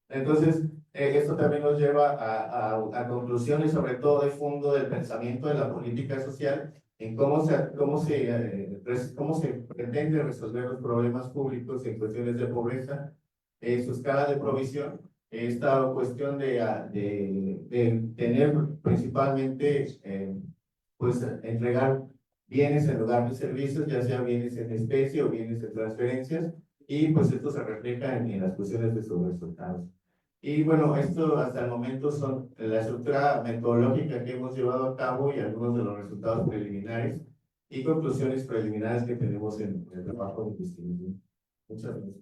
Entonces, esto también nos lleva a conclusiones, sobre todo de fondo del pensamiento de la política social, en cómo se pretende resolver los problemas públicos en cuestiones de pobreza, su escala de provisión, esta cuestión de tener principalmente, pues, entregar bienes en lugar de servicios, ya sea bienes en especie o bienes en transferencias, y pues esto se refleja en las cuestiones de sobreexplotados. Y bueno, esto hasta el momento son la estructura metodológica que hemos llevado a cabo y algunos de los resultados preliminares y conclusiones preliminares que tenemos en el trabajo de investigación. Muchas gracias.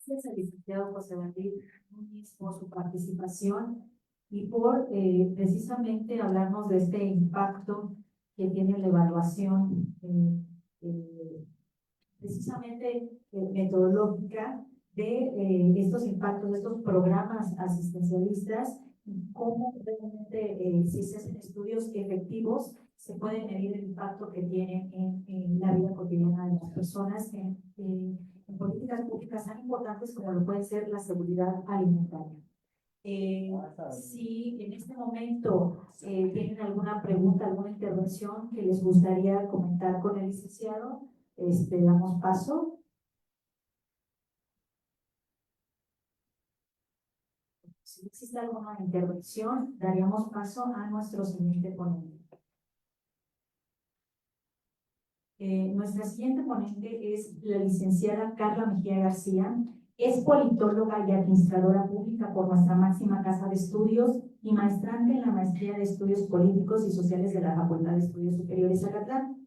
Gracias al licenciado José David Núñez por su participación y por precisamente hablarnos de este impacto que tiene la evaluación precisamente metodológica de estos impactos, de estos programas asistencialistas, cómo realmente si se hacen estudios efectivos se puede medir el impacto que tienen en la vida cotidiana de las personas en políticas públicas tan importantes como lo puede ser la seguridad alimentaria. Si en este momento tienen alguna pregunta, alguna intervención que les gustaría comentar con el licenciado, damos paso. Si existe alguna intervención, daríamos paso a nuestro siguiente ponente. Nuestra siguiente ponente es la licenciada Carla Mejía García. Es politóloga y administradora pública por nuestra máxima casa de estudios y maestrante en la Maestría de Estudios Políticos y Sociales de la Facultad de Estudios Superiores Zacatlán.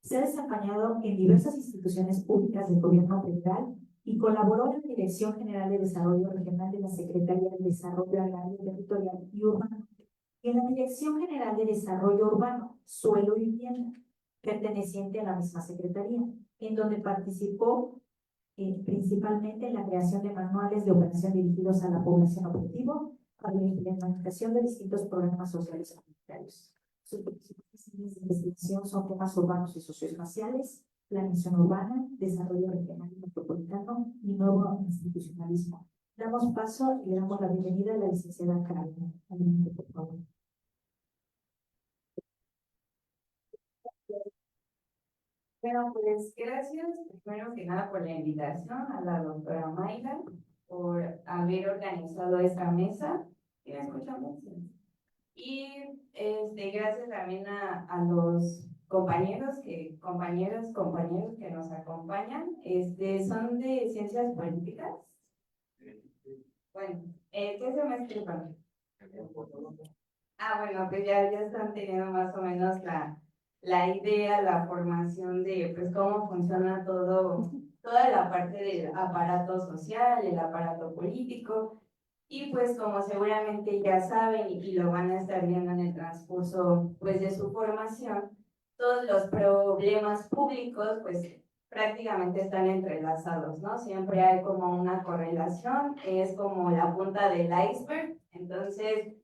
Se ha desempeñado en diversas instituciones públicas del Gobierno federal y colaboró en la Dirección General de Desarrollo Regional de la Secretaría de Desarrollo Agrario, Territorial y Urbano y en la Dirección General de Desarrollo Urbano, Suelo y Vivienda, perteneciente a la misma Secretaría, en donde participó principalmente en la creación de manuales de operación dirigidos a la población objetivo para la implementación de distintos programas sociales comunitarios. Sus principales líneas de investigación son temas urbanos y socioespaciales, planeación urbana, desarrollo regional y metropolitano y nuevo institucionalismo. Damos paso y le damos la bienvenida a la licenciada Carla. Adelante, por favor. Bueno, pues gracias primero que nada por la invitación a la doctora Mayra, por haber organizado esta mesa. ¿Sí me escuchan bien? Y gracias también a los compañeros que nos acompañan. Son de ciencias políticas. Bueno, ¿qué semestre van? Bueno, pues ya están teniendo más o menos la idea, la formación de pues cómo funciona toda la parte del aparato social, el aparato político. Y pues como seguramente ya saben y lo van a estar viendo en el transcurso pues de su formación, todos los problemas públicos pues prácticamente están entrelazados, ¿no? Siempre hay como una correlación, es como la punta del iceberg. Entonces,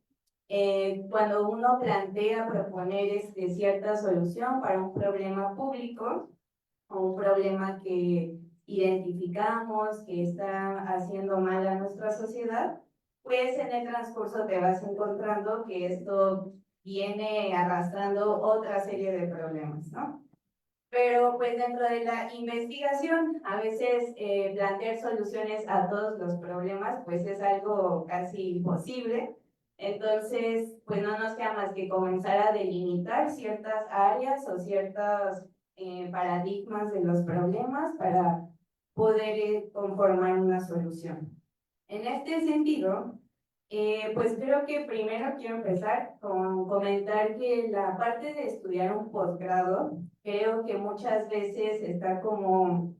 cuando uno plantea proponer cierta solución para un problema público o un problema que identificamos que está haciendo mal a nuestra sociedad, pues en el transcurso te vas encontrando que esto viene arrastrando otra serie de problemas, ¿no? Pero pues dentro de la investigación, a veces plantear soluciones a todos los problemas, pues es algo casi imposible. Entonces, pues no nos queda más que comenzar a delimitar ciertas áreas o ciertos paradigmas de los problemas para poder conformar una solución. En este sentido, pues creo que primero quiero empezar con comentar que la parte de estudiar un posgrado, creo que muchas veces está como,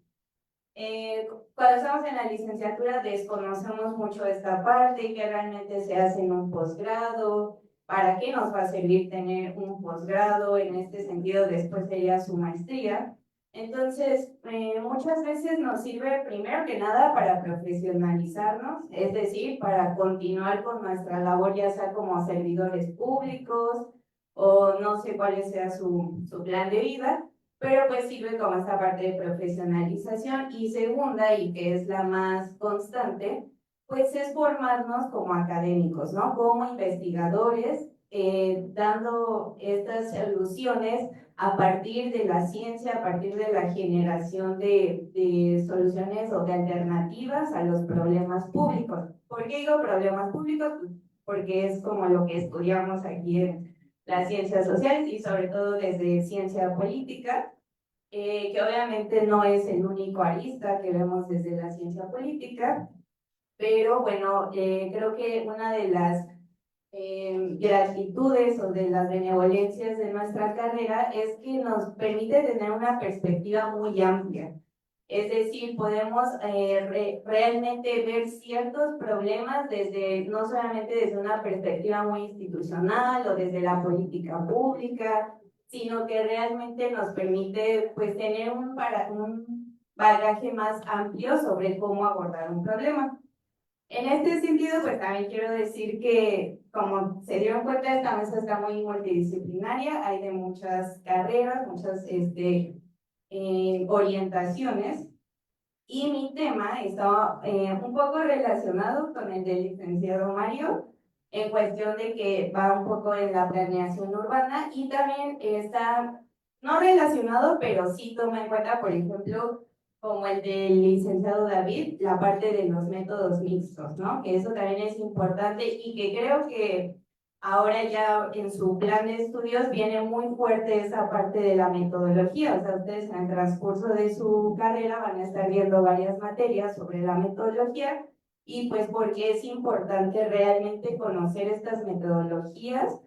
cuando estamos en la licenciatura desconocemos mucho esta parte, que realmente se hace en un posgrado, para qué nos va a servir tener un posgrado, en este sentido después sería su maestría. Entonces, muchas veces nos sirve primero que nada para profesionalizarnos, es decir, para continuar con nuestra labor, ya sea como servidores públicos o no sé cuál sea su plan de vida, pero pues sirve como esta parte de profesionalización. Y segunda, y que es la más constante, pues es formarnos como académicos, ¿no? Como investigadores, dando estas soluciones a partir de la ciencia, a partir de la generación de soluciones o de alternativas a los problemas públicos. ¿Por qué digo problemas públicos? Porque es como lo que estudiamos aquí en las ciencias sociales y sobre todo desde ciencia política, que obviamente no es el único arista que vemos desde la ciencia política, pero bueno, creo que una de las gratitudes o de las benevolencias de nuestra carrera es que nos permite tener una perspectiva muy amplia. Es decir, podemos realmente ver ciertos problemas no solamente desde una perspectiva muy institucional o desde la política pública, sino que realmente nos permite pues tener un bagaje más amplio sobre cómo abordar un problema. En este sentido, pues también quiero decir que, como se dieron cuenta, esta mesa está muy multidisciplinaria, hay de muchas carreras, muchas orientaciones, Y mi tema está un poco relacionado con el del licenciado Mario, en cuestión de que va un poco en la planeación urbana y también está, no relacionado, pero sí toma en cuenta, por ejemplo, como el del licenciado David, la parte de los métodos mixtos, ¿no? Que eso también es importante y que creo que ahora ya en su plan de estudios viene muy fuerte esa parte de la metodología. O sea, ustedes en el transcurso de su carrera van a estar viendo varias materias sobre la metodología y pues porque es importante realmente conocer estas metodologías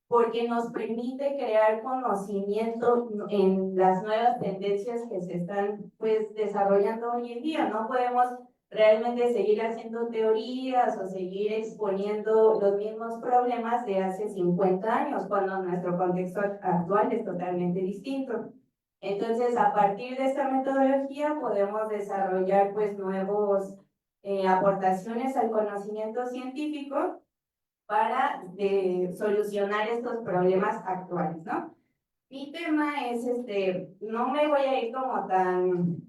porque nos permite crear conocimiento en las nuevas tendencias que se están pues desarrollando hoy en día. No podemos realmente seguir haciendo teorías o seguir exponiendo los mismos problemas de hace 50 años, cuando nuestro contexto actual es totalmente distinto. Entonces, a partir de esta metodología podemos desarrollar pues nuevos aportaciones al conocimiento científico para solucionar estos problemas actuales, ¿no? Mi tema es, no me voy a ir como tan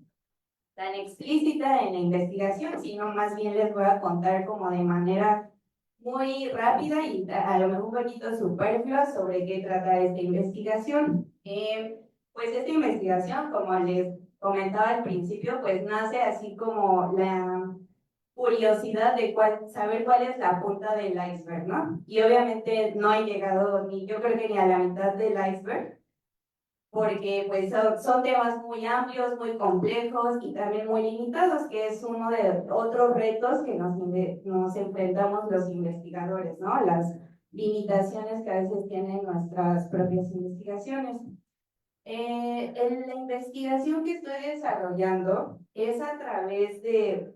explícita en la investigación, sino más bien les voy a contar como de manera muy rápida y a lo mejor un poquito superflua sobre qué trata esta investigación. Pues esta investigación, como les comentaba al principio, pues nace así como la curiosidad de saber cuál es la punta del iceberg, ¿no? Y obviamente no he llegado ni, yo creo que ni a la mitad del iceberg, porque pues son temas muy amplios, muy complejos y también muy limitados, que es uno de otros retos que nos enfrentamos los investigadores, ¿no? Las limitaciones que a veces tienen nuestras propias investigaciones. La investigación que estoy desarrollando es a través de,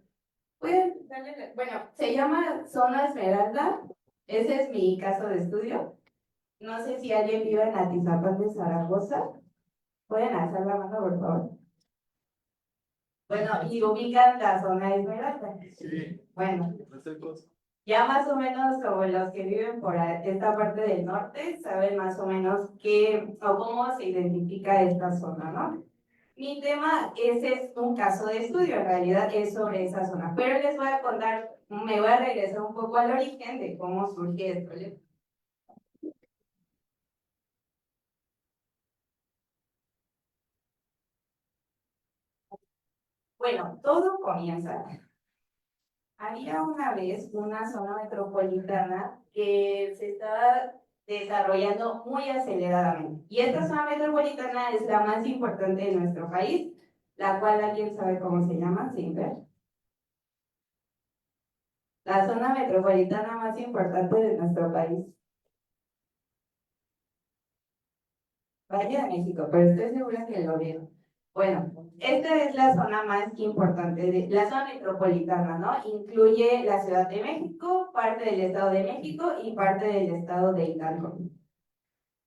bueno, se llama Zona Esmeralda, ese es mi caso de estudio. No sé si alguien vive en Atizapán de Zaragoza. ¿Pueden alzar la mano, por favor? Bueno, y ubican la zona Esmeralda. Sí. Bueno, No sé cómo. ya más o menos sobre los que viven por esta parte del norte, saben más o menos qué o cómo se identifica esta zona, ¿no? Mi tema, ese es un caso de estudio, en realidad es sobre esa zona, pero les voy a contar, me voy a regresar un poco al origen de cómo surge el problema. Bueno, todo comienza. Había una vez una zona metropolitana que se estaba desarrollando muy aceleradamente. Y esta zona metropolitana es la más importante de nuestro país, la cual alguien sabe cómo se llama, sin ver. La zona metropolitana más importante de nuestro país. Valle de México, pero estoy segura que lo vieron. Bueno, esta es la zona más importante, la zona metropolitana, ¿no? Incluye la Ciudad de México, parte del Estado de México y parte del Estado de Hidalgo.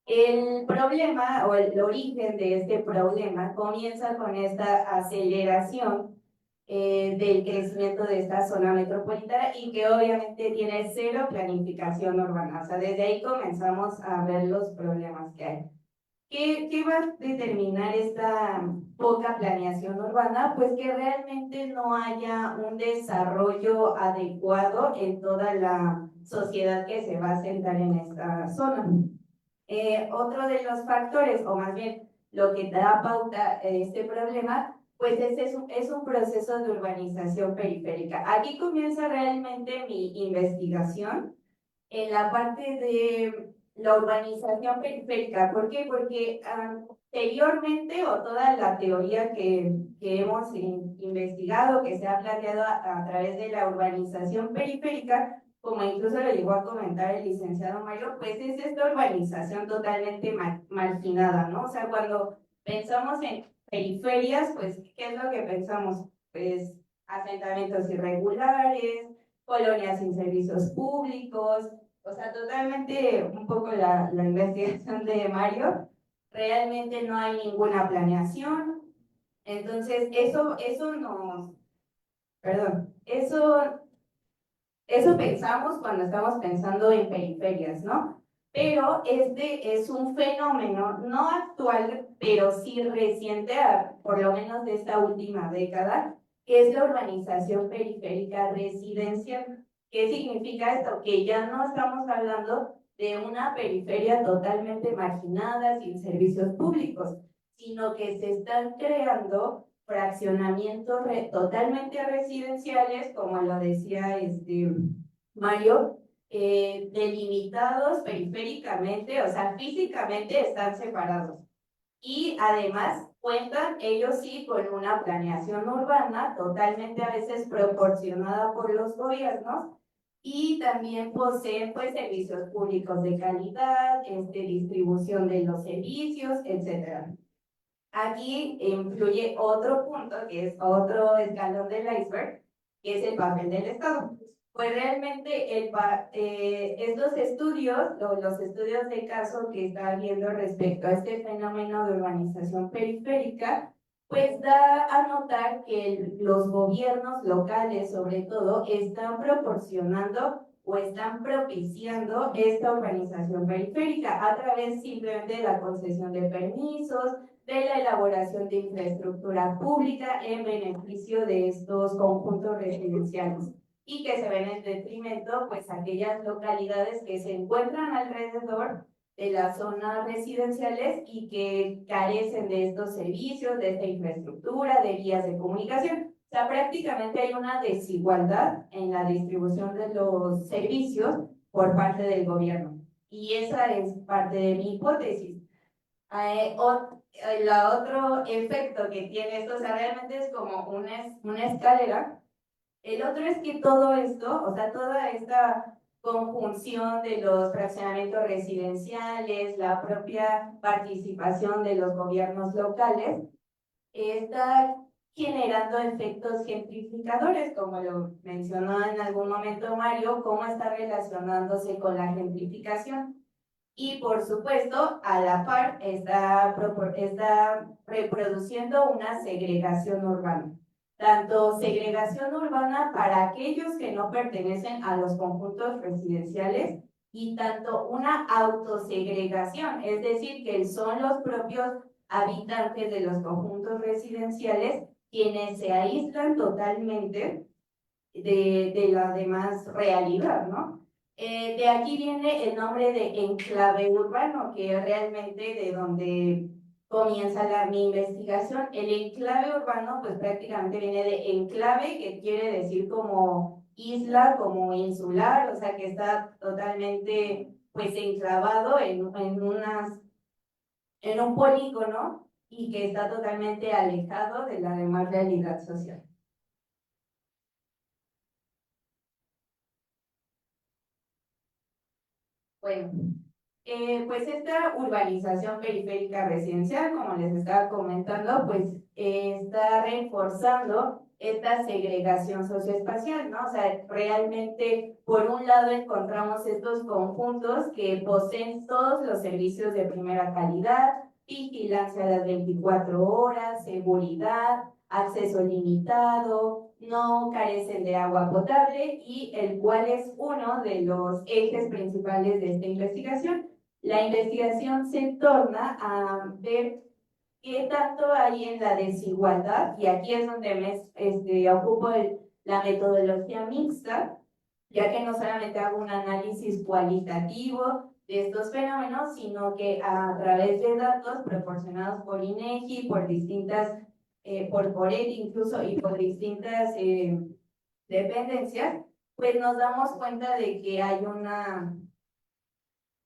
El problema o el origen de este problema comienza con esta aceleración del crecimiento de esta zona metropolitana y que obviamente tiene cero planificación urbana. O sea, desde ahí comenzamos a ver los problemas que hay. ¿Qué va a determinar esta poca planeación urbana? Pues que realmente no haya un desarrollo adecuado en toda la sociedad que se va a sentar en esta zona. Otro de los factores, o más bien lo que da pauta a este problema, pues es un proceso de urbanización periférica. Aquí comienza realmente mi investigación en la parte de la urbanización periférica. ¿Por qué? Porque anteriormente, o toda la teoría que hemos investigado, que se ha planteado a través de la urbanización periférica, como incluso lo llegó a comentar el licenciado Mario, pues es esta urbanización totalmente marginada, ¿no? O sea, cuando pensamos en periferias, pues, ¿qué es lo que pensamos? Pues asentamientos irregulares, colonias sin servicios públicos, o sea, totalmente un poco la investigación de Mario, realmente no hay ninguna planeación, entonces eso nos, perdón, eso pensamos cuando estamos pensando en periferias, ¿no? Pero este es un fenómeno no actual, pero sí reciente, por lo menos de esta última década, que es la urbanización periférica residencial. ¿Qué significa esto? Que ya no estamos hablando de una periferia totalmente marginada, sin servicios públicos, sino que se están creando fraccionamientos totalmente residenciales, como lo decía Mario, delimitados periféricamente, o sea, físicamente están separados. Y además cuentan ellos sí con una planeación urbana totalmente a veces proporcionada por los gobiernos y también poseen pues servicios públicos de calidad, distribución de los servicios, etc. Aquí influye otro punto que es otro escalón del iceberg, que es el papel del Estado. Pues realmente estos estudios, los estudios de caso que está viendo respecto a este fenómeno de urbanización periférica, pues da a notar que los gobiernos locales, sobre todo, están proporcionando o están propiciando esta urbanización periférica a través simplemente de la concesión de permisos, de la elaboración de infraestructura pública en beneficio de estos conjuntos residenciales y que se ven en detrimento, pues, aquellas localidades que se encuentran alrededor de las zonas residenciales y que carecen de estos servicios, de esta infraestructura, de vías de comunicación. O sea, prácticamente hay una desigualdad en la distribución de los servicios por parte del gobierno. Y esa es parte de mi hipótesis. El otro efecto que tiene esto, o sea, realmente es como una escalera. El otro es que todo esto, o sea, toda esta conjunción de los fraccionamientos residenciales, la propia participación de los gobiernos locales, está generando efectos gentrificadores, como lo mencionó en algún momento Mario, cómo está relacionándose con la gentrificación. Y por supuesto, a la par, está reproduciendo una segregación urbana. Tanto segregación urbana para aquellos que no pertenecen a los conjuntos residenciales y tanto una autosegregación, es decir, que son los propios habitantes de los conjuntos residenciales quienes se aíslan totalmente de la demás realidad, ¿no? De aquí viene el nombre de enclave urbano, que es realmente de donde comienza mi investigación. El enclave urbano, pues prácticamente viene de enclave, que quiere decir como isla, como insular, o sea que está totalmente pues enclavado en un polígono y que está totalmente alejado de la demás realidad social. Bueno, pues esta urbanización periférica residencial, como les estaba comentando, pues está reforzando esta segregación socioespacial, ¿no? O sea, realmente, por un lado, encontramos estos conjuntos que poseen todos los servicios de primera calidad, vigilancia a las 24 horas, seguridad, acceso limitado, no carecen de agua potable y el cual es uno de los ejes principales de esta investigación. La investigación se torna a ver qué tanto hay en la desigualdad y aquí es donde me ocupo la metodología mixta, ya que no solamente hago un análisis cualitativo de estos fenómenos, sino que a través de datos proporcionados por INEGI, por distintas por Coret incluso y por distintas dependencias, pues nos damos cuenta de que hay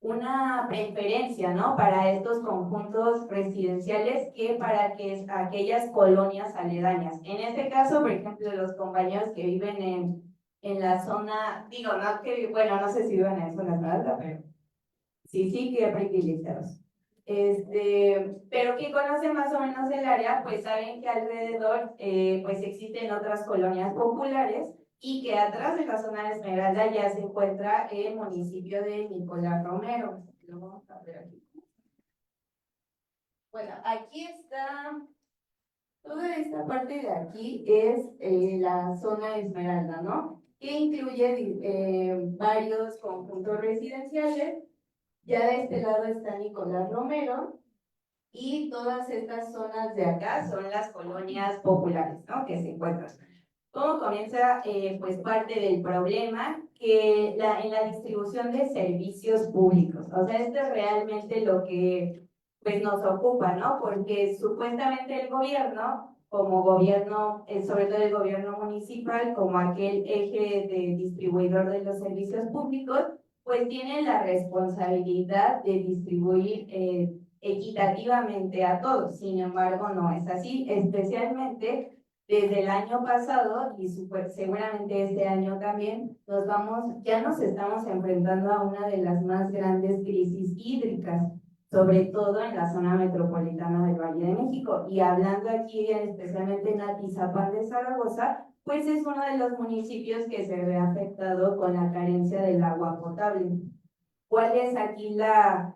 una preferencia, ¿no? Para estos conjuntos residenciales que para aquellas colonias aledañas. En este caso, por ejemplo, los compañeros que viven en la zona, digo, no que, bueno, no sé si viven en zonas altas, pero sí que privilegiados. Pero que conocen más o menos el área, pues saben que alrededor pues existen otras colonias populares y que atrás de la zona de Esmeralda ya se encuentra el municipio de Nicolás Romero. Lo vamos a ver aquí. Bueno, aquí está, toda esta parte de aquí es la zona de Esmeralda, ¿no? Que incluye varios conjuntos residenciales. Ya de este lado está Nicolás Romero y todas estas zonas de acá son las colonias populares, ¿no? Que se encuentran. ¿Cómo comienza pues parte del problema? Que en la distribución de servicios públicos. O sea, esto es realmente lo que pues nos ocupa, ¿no? Porque supuestamente el gobierno, como gobierno, sobre todo el gobierno municipal, como aquel eje de distribuidor de los servicios públicos, pues tiene la responsabilidad de distribuir equitativamente a todos. Sin embargo, no es así, especialmente desde el año pasado y seguramente este año también ya nos estamos enfrentando a una de las más grandes crisis hídricas, sobre todo en la zona metropolitana del Valle de México. Y hablando aquí especialmente en Atizapán de Zaragoza, pues es uno de los municipios que se ve afectado con la carencia del agua potable. ¿Cuál es aquí la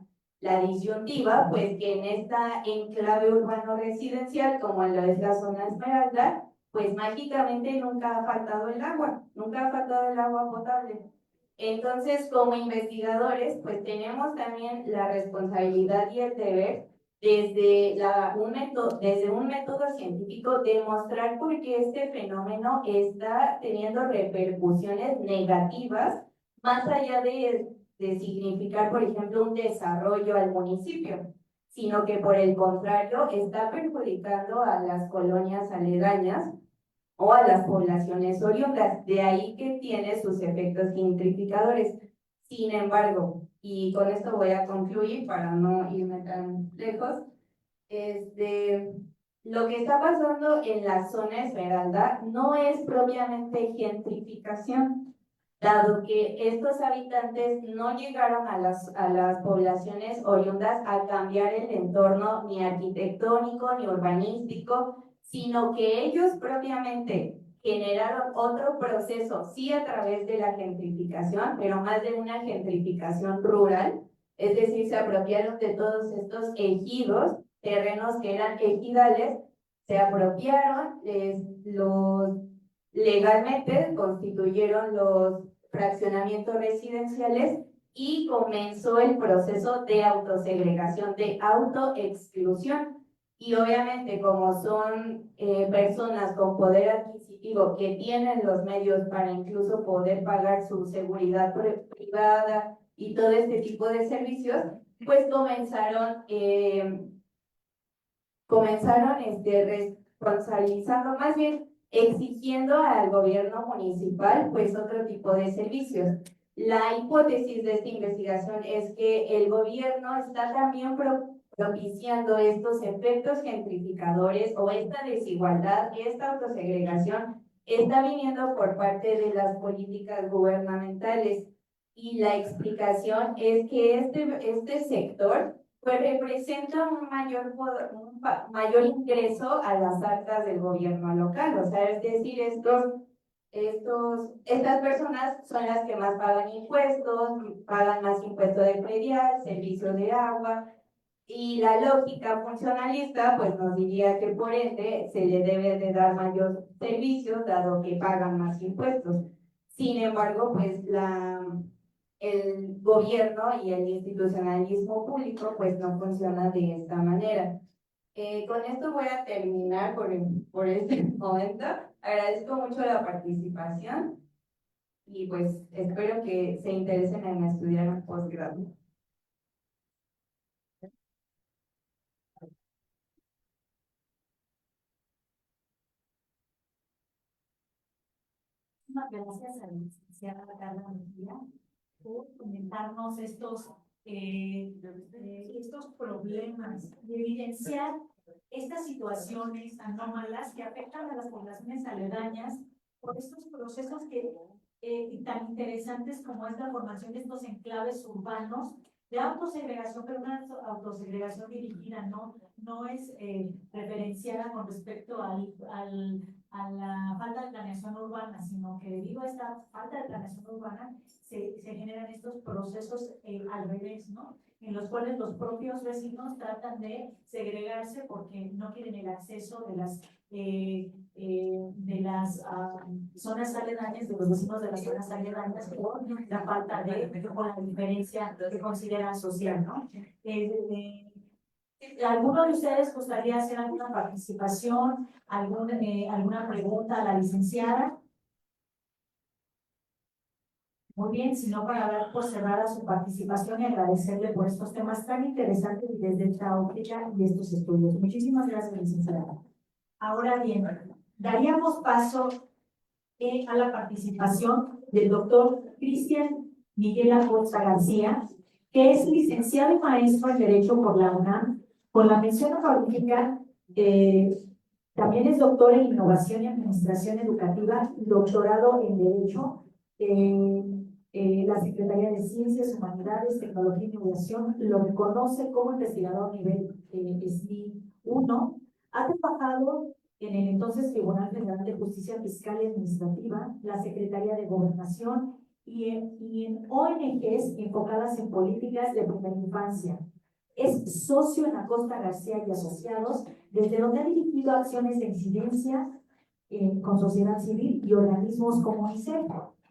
disyuntiva? Pues que en esta enclave urbano residencial, como lo es la zona Esmeralda, pues mágicamente nunca ha faltado el agua, nunca ha faltado el agua potable. Entonces, como investigadores, pues tenemos también la responsabilidad y el deber desde un método científico demostrar por qué este fenómeno está teniendo repercusiones negativas más allá de significar, por ejemplo, un desarrollo al municipio, sino que por el contrario está perjudicando a las colonias aledañas o a las poblaciones oriundas. De ahí que tiene sus efectos gentrificadores. Sin embargo, y con esto voy a concluir para no irme tan lejos, lo que está pasando en la zona Esmeralda no es propiamente gentrificación, dado que estos habitantes no llegaron a las poblaciones oriundas a cambiar el entorno ni arquitectónico ni urbanístico, sino que ellos propiamente generaron otro proceso, sí a través de la gentrificación, pero más de una gentrificación rural, es decir, se apropiaron de todos estos ejidos, terrenos que eran ejidales, se apropiaron, legalmente constituyeron los fraccionamientos residenciales y comenzó el proceso de autosegregación, de autoexclusión. Y obviamente como son personas con poder adquisitivo que tienen los medios para incluso poder pagar su seguridad privada y todo este tipo de servicios, pues comenzaron responsabilizando, más bien exigiendo al gobierno municipal pues otro tipo de servicios. La hipótesis de esta investigación es que el gobierno está también propiciando estos efectos gentrificadores o esta desigualdad, esta autosegregación está viniendo por parte de las políticas gubernamentales, y la explicación es que este sector pues representa un mayor ingreso a las arcas del gobierno local. O sea, es decir, estas personas son las que más pagan impuestos, pagan más impuesto de predial, servicios de agua, y la lógica funcionalista pues nos diría que por ende se le debe de dar mayor servicios dado que pagan más impuestos. Sin embargo, pues el gobierno y el institucionalismo público pues no funciona de esta manera. Con esto voy a terminar por este momento. Agradezco mucho la participación y pues espero que se interesen en estudiar un posgrado. Gracias a la licenciada Carla Mejía por comentarnos estos problemas y evidenciar estas situaciones anómalas que afectan a las poblaciones aledañas por estos procesos tan interesantes como es la formación de estos enclaves urbanos de autosegregación, pero una autosegregación dirigida, no es referenciada con respecto a la falta de planeación urbana, sino que debido a esta falta de planeación urbana se generan estos procesos al revés, ¿no? En los cuales los propios vecinos tratan de segregarse porque no quieren el acceso de las zonas aledañas, de los vecinos de las zonas aledañas, por la falta o la diferencia que consideran social, ¿no? ¿Alguno de ustedes gustaría hacer alguna participación, alguna pregunta a la licenciada? Muy bien, si no, para dar por cerrada su participación y agradecerle por estos temas tan interesantes y desde esta óptica y estos estudios. Muchísimas gracias, licenciada. Ahora bien, daríamos paso a la participación del doctor Cristian Miguel Acosta García, que es licenciado y maestro en Derecho por la UNAM, con la mención honorífica. También es doctor en Innovación y Administración Educativa, doctorado en Derecho, la Secretaría de Ciencias, Humanidades, Tecnología y Innovación lo reconoce como investigador a nivel SNI 1. Ha trabajado en el entonces Tribunal Federal de Justicia Fiscal y Administrativa, la Secretaría de Gobernación y en ONGs enfocadas en políticas de primera infancia. Es socio en Acosta García y Asociados, desde donde ha dirigido acciones de incidencia con sociedad civil y organismos como UNICEF.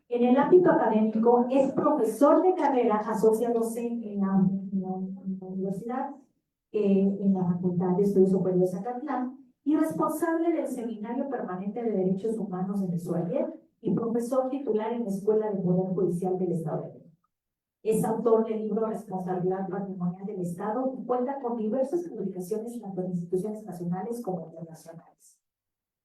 En el ámbito académico, es profesor de carrera asociado en la universidad, en la Facultad de Estudios Superiores de Zacatlán, y responsable del Seminario Permanente de Derechos Humanos en Usuayer y profesor titular en la Escuela de Poder Judicial del Estado de México. Es autor del libro Responsabilidad Patrimonial del Estado y cuenta con diversas publicaciones tanto en instituciones nacionales como internacionales.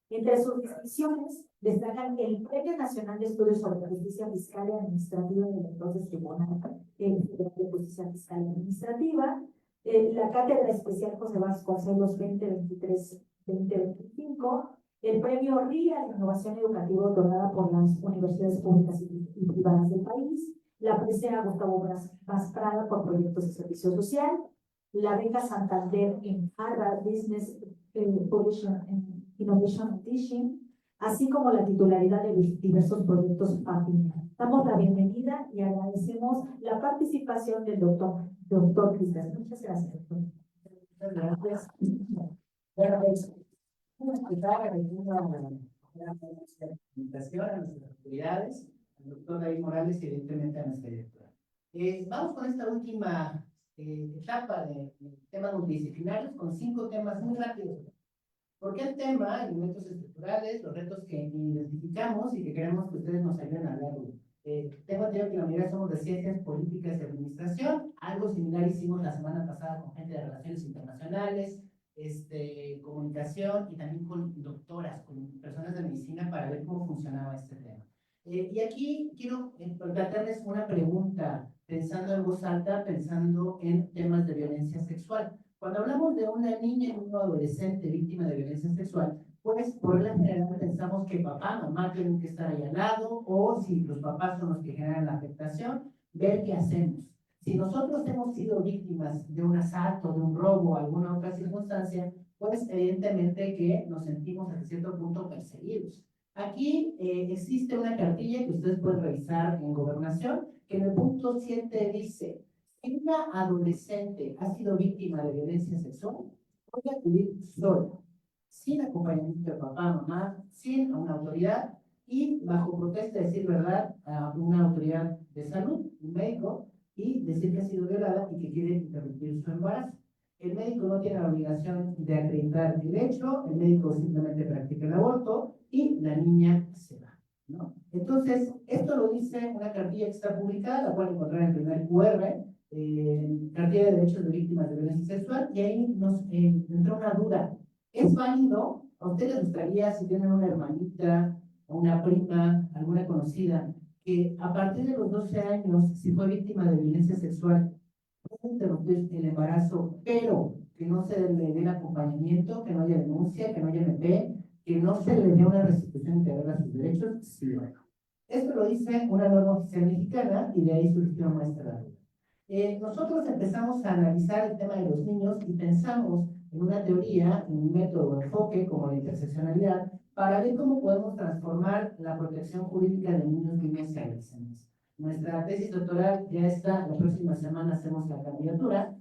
Entre sus distinciones destacan el Premio Nacional de Estudios sobre Justicia Fiscal y Administrativa del entonces Tribunal Federal de Justicia Fiscal y Administrativa, la Cátedra Especial José Vasconcelos 2023-2025, el Premio RIA de Innovación Educativa otorgada por las universidades públicas y privadas del país, la presea Gustavo Vaz Prada por proyectos de servicio social, la beca Santander en Harvard Business Innovation Teaching, así como la titularidad de diversos proyectos afines. Damos la bienvenida y agradecemos la participación del doctor Cristian. Muchas gracias, doctor. Muchas gracias. Bueno, pues, vamos a empezar a la presentación a nuestras autoridades, al doctor David Morales y evidentemente a nuestra directora. Vamos con esta última etapa de temas multidisciplinarios con 5 temas muy rápidos. ¿Por qué el tema, elementos estructurales, los retos que identificamos y que queremos que ustedes nos ayuden a hablarlo? Tengo entendido que la mayoría somos de Ciencias Políticas y Administración. Algo similar hicimos la semana pasada con gente de Relaciones Internacionales, comunicación y también con doctoras, con personas de medicina para ver cómo funcionaba este tema. Y aquí quiero plantearles una pregunta, pensando en voz alta, pensando en temas de violencia sexual. Cuando hablamos de una niña y un adolescente víctima de violencia sexual, pues por la general pensamos que papá, mamá tienen que estar ahí al lado, o si los papás son los que generan la afectación, ver qué hacemos. Si nosotros hemos sido víctimas de un asalto, de un robo, alguna otra circunstancia, pues evidentemente que nos sentimos hasta cierto punto perseguidos. Aquí existe una cartilla que ustedes pueden revisar en Gobernación, que en el punto 7 dice: si una adolescente ha sido víctima de violencia sexual, puede acudir sola, sin acompañamiento de papá, mamá, sin una autoridad y bajo protesta decir verdad a una autoridad de salud, un médico, y decir que ha sido violada y que quiere interrumpir su embarazo. El médico no tiene la obligación de acreditar el hecho, el médico simplemente practica el aborto y la niña se va, ¿no? Entonces, esto lo dice una cartilla que está publicada, la pueden encontrar en el primer QR, cartilla de derechos de víctimas de violencia sexual, y ahí nos entró una duda. ¿Es válido? ¿A ustedes les gustaría, si tienen una hermanita, o una prima, alguna conocida, que a partir de los 12 años, si fue víctima de violencia sexual, puede interrumpir el embarazo, pero que no se le dé el acompañamiento, que no haya denuncia, que no haya MP, que no se le dé una restitución integral a sus derechos? Sí, bueno. Esto lo dice una norma oficial mexicana y de ahí surgió nuestra duda. Nosotros empezamos a analizar el tema de los niños y pensamos en una teoría, en un método de enfoque como la interseccionalidad, para ver cómo podemos transformar la protección jurídica de niños, niñas y adolescentes. Nuestra tesis doctoral ya está, la próxima semana hacemos la candidatura,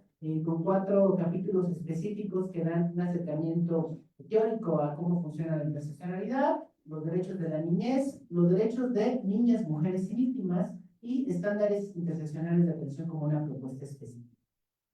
con 4 capítulos específicos que dan un acercamiento teórico a cómo funciona la interseccionalidad, los derechos de la niñez, los derechos de niñas, mujeres y víctimas, y estándares interseccionales de atención como una propuesta específica.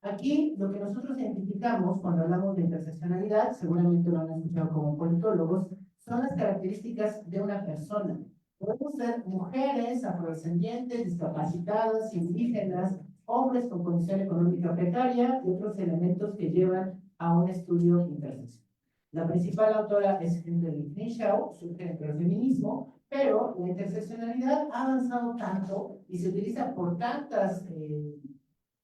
Aquí lo que nosotros identificamos cuando hablamos de interseccionalidad, seguramente lo han escuchado como politólogos, son las características de una persona. Podemos ser mujeres, afrodescendientes, discapacitadas, indígenas, hombres con condición económica precaria y otros elementos que llevan a un estudio interseccional. La principal autora es Kimberly Crenshaw, surge dentro del feminismo, pero la interseccionalidad ha avanzado tanto y se utiliza por tantas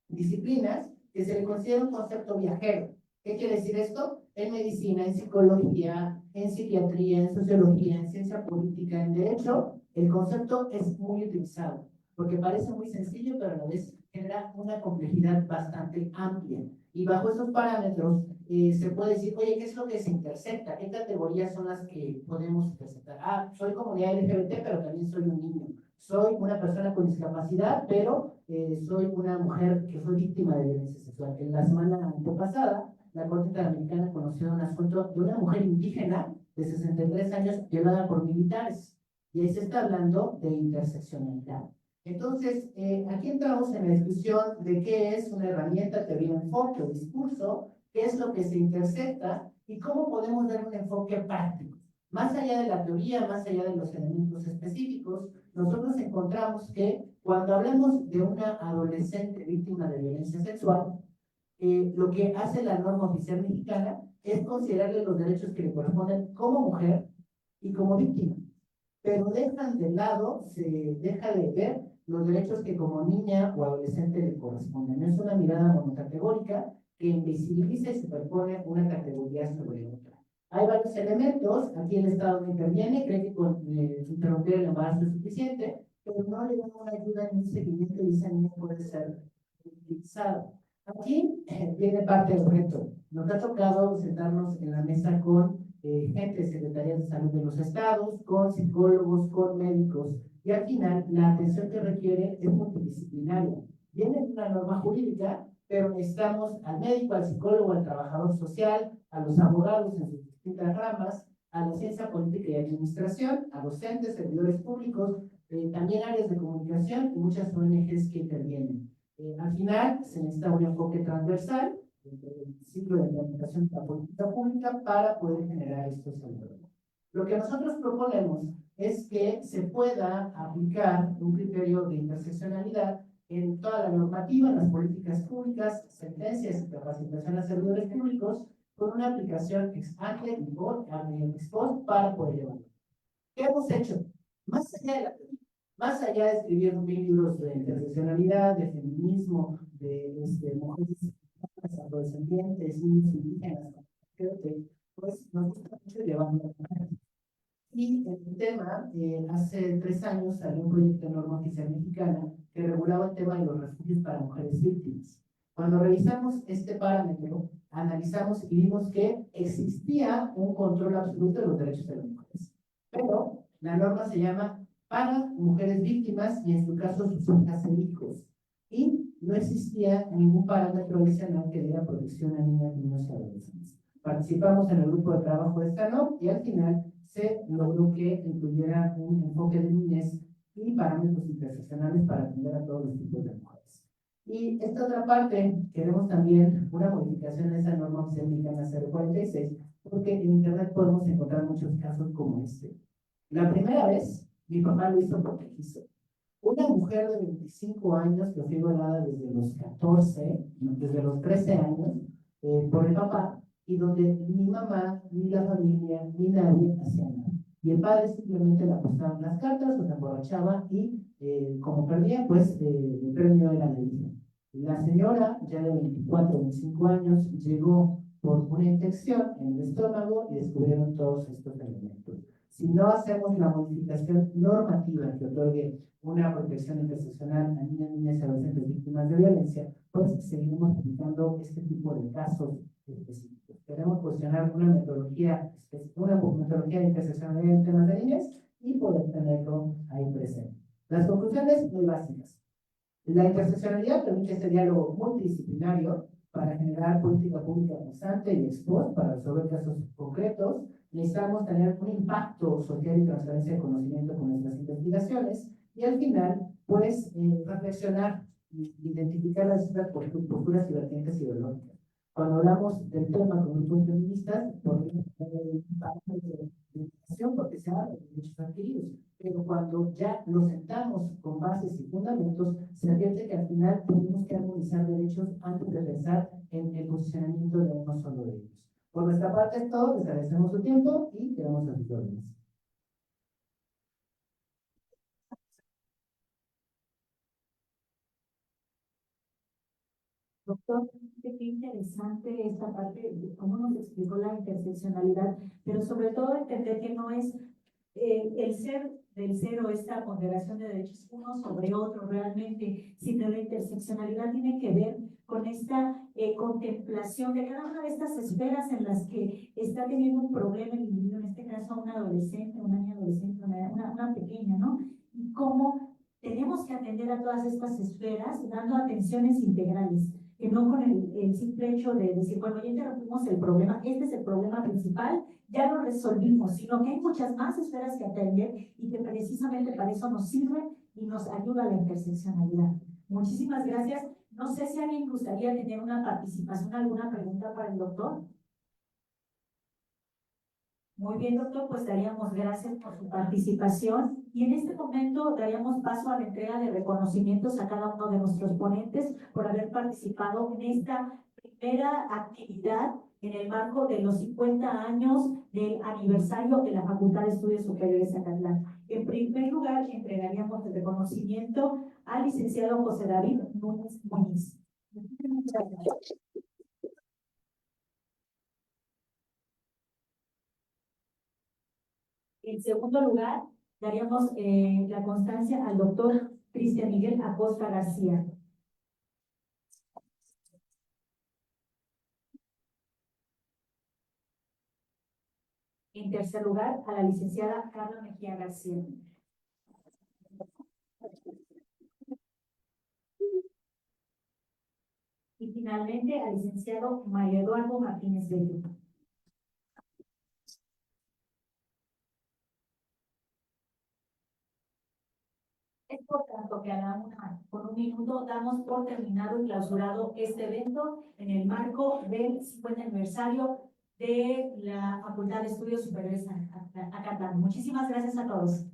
disciplinas que se le considera un concepto viajero. ¿Qué quiere decir esto? En medicina, en psicología, en psiquiatría, en sociología, en ciencia política, en derecho, el concepto es muy utilizado, porque parece muy sencillo, pero a la vez genera una complejidad bastante amplia. Y bajo esos parámetros se puede decir, oye, ¿qué es lo que se intersecta? ¿Qué categorías son las que podemos intersectar? Ah, soy comunidad LGBT, pero también soy un niño. Soy una persona con discapacidad, pero soy una mujer que fue víctima de violencia sexual. En la semana antepasada, la Corte Interamericana conoció un asunto de una mujer indígena de 63 años violada por militares. Y ahí se está hablando de interseccionalidad. Entonces, aquí entramos en la discusión de qué es una herramienta, teoría, enfoque o discurso, qué es lo que se intersecta y cómo podemos dar un enfoque práctico. Más allá de la teoría, más allá de los elementos específicos, nosotros encontramos que cuando hablamos de una adolescente víctima de violencia sexual, lo que hace la norma oficial mexicana es considerarle los derechos que le corresponden como mujer y como víctima. Pero dejan de lado, se deja de ver los derechos que como niña o adolescente le corresponden. Es una mirada monocategórica que invisibiliza y superpone una categoría sobre otra. Hay varios elementos, aquí el Estado no interviene, cree que con interrumpir el embarazo es suficiente, pero no le da una ayuda en un seguimiento y esa niña puede ser utilizada. Aquí viene parte del reto. Nos ha tocado sentarnos en la mesa con gente de Secretaría de Salud de los estados, con psicólogos, con médicos, y al final la atención que requiere es multidisciplinaria. Viene una norma jurídica, pero necesitamos al médico, al psicólogo, al trabajador social, a los abogados en sus distintas ramas, a la ciencia política y administración, a docentes, servidores públicos, también áreas de comunicación y muchas ONGs que intervienen. Al final se necesita un enfoque transversal dentro del ciclo de implementación de la política pública para poder generar estos algoritmos. Lo que nosotros proponemos es que se pueda aplicar un criterio de interseccionalidad en toda la normativa, en las políticas públicas, sentencias y capacitación a servidores públicos, con una aplicación ex ante y ex post para poder llevarlo. ¿Qué hemos hecho? Más allá de la teoría, más allá de escribir 1000 libros de interseccionalidad, de feminismo, de mujeres afrodescendientes, niños indígenas, pues nos gusta mucho llevarlo a la práctica. Y el tema, hace 3 años salió un proyecto de norma oficial mexicana que regulaba el tema de los refugios para mujeres víctimas. Cuando revisamos este parámetro, analizamos y vimos que existía un control absoluto de los derechos de las mujeres. Pero la norma se llama para mujeres víctimas y en su caso sus hijas e hijos. Y no existía ningún parámetro adicional que diera protección a niñas, niños y adolescentes. Participamos en el grupo de trabajo de esta NOM y al final se logró que incluyera un enfoque de niñez y parámetros interseccionales para atender a todos los tipos de mujeres. Y esta otra parte, queremos también una modificación de esa norma oficial mexicana 046, porque en Internet podemos encontrar muchos casos como este. La primera vez, mi papá lo hizo porque quiso. Una mujer de 25 años que fue violada desde los 14, desde los 13 años, por el papá, y donde ni mamá, ni la familia, ni nadie hacía nada. Y el padre simplemente le apostaban las cartas, o se emborrachaba y como perdía, pues el premio era la hija. La señora, ya de 24 o 25 años, llegó por una infección en el estómago y descubrieron todos estos elementos. Si no hacemos la modificación normativa que otorgue una protección interseccional a niñas, niñas y adolescentes víctimas de violencia, pues seguimos aplicando este tipo de casos específicos. Queremos posicionar una metodología de interseccionalidad en temas de niñez y poder tenerlo ahí presente. Las conclusiones muy básicas. La interseccionalidad permite este diálogo multidisciplinario para generar política pública constante y ex post para resolver casos concretos. Necesitamos tener un impacto social y transferencia de conocimiento con nuestras investigaciones y al final, pues, reflexionar y identificar las distintas posturas y vertientes ideológicas. Cuando hablamos del tema como un punto de vista, podemos hablar de educación porque se habla de derechos adquiridos, pero cuando ya nos sentamos con bases y fundamentos, se advierte que al final tenemos que armonizar derechos antes de pensar en el posicionamiento de uno solo de ellos. Por nuestra parte es todo, les agradecemos su tiempo y quedamos a sus órdenes. Doctor, qué interesante esta parte, de cómo nos explicó la interseccionalidad, pero sobre todo entender que no es el ser del cero, esta ponderación de derechos uno sobre otro realmente, sino la interseccionalidad tiene que ver con esta contemplación de cada una de estas esferas en las que está teniendo un problema el individuo, en este caso un adolescente, una niña adolescente, una pequeña, ¿no? Y cómo tenemos que atender a todas estas esferas dando atenciones integrales, que no con el simple hecho de decir, bueno, ya interrumpimos el problema, este es el problema principal, ya lo resolvimos, sino que hay muchas más esferas que atender y que precisamente para eso nos sirve y nos ayuda a la interseccionalidad. Muchísimas gracias. No sé si alguien gustaría tener una participación, alguna pregunta para el doctor. Muy bien, doctor, pues daríamos gracias por su participación y en este momento daríamos paso a la entrega de reconocimientos a cada uno de nuestros ponentes por haber participado en esta primera actividad en el marco de los 50 años del aniversario de la Facultad de Estudios Superiores Acatlán. En primer lugar, entregaríamos el reconocimiento al licenciado José David Núñez Muñiz. Muchas gracias. En segundo lugar, daríamos la constancia al doctor Cristian Miguel Acosta García. En tercer lugar, a la licenciada Carla Mejía García. Y finalmente, al licenciado Mario Eduardo Martínez Bello. Es por tanto que a la una, por un minuto, damos por terminado y clausurado este evento en el marco del 50 aniversario de la Facultad de Estudios Superiores Acatlán. Muchísimas gracias a todos.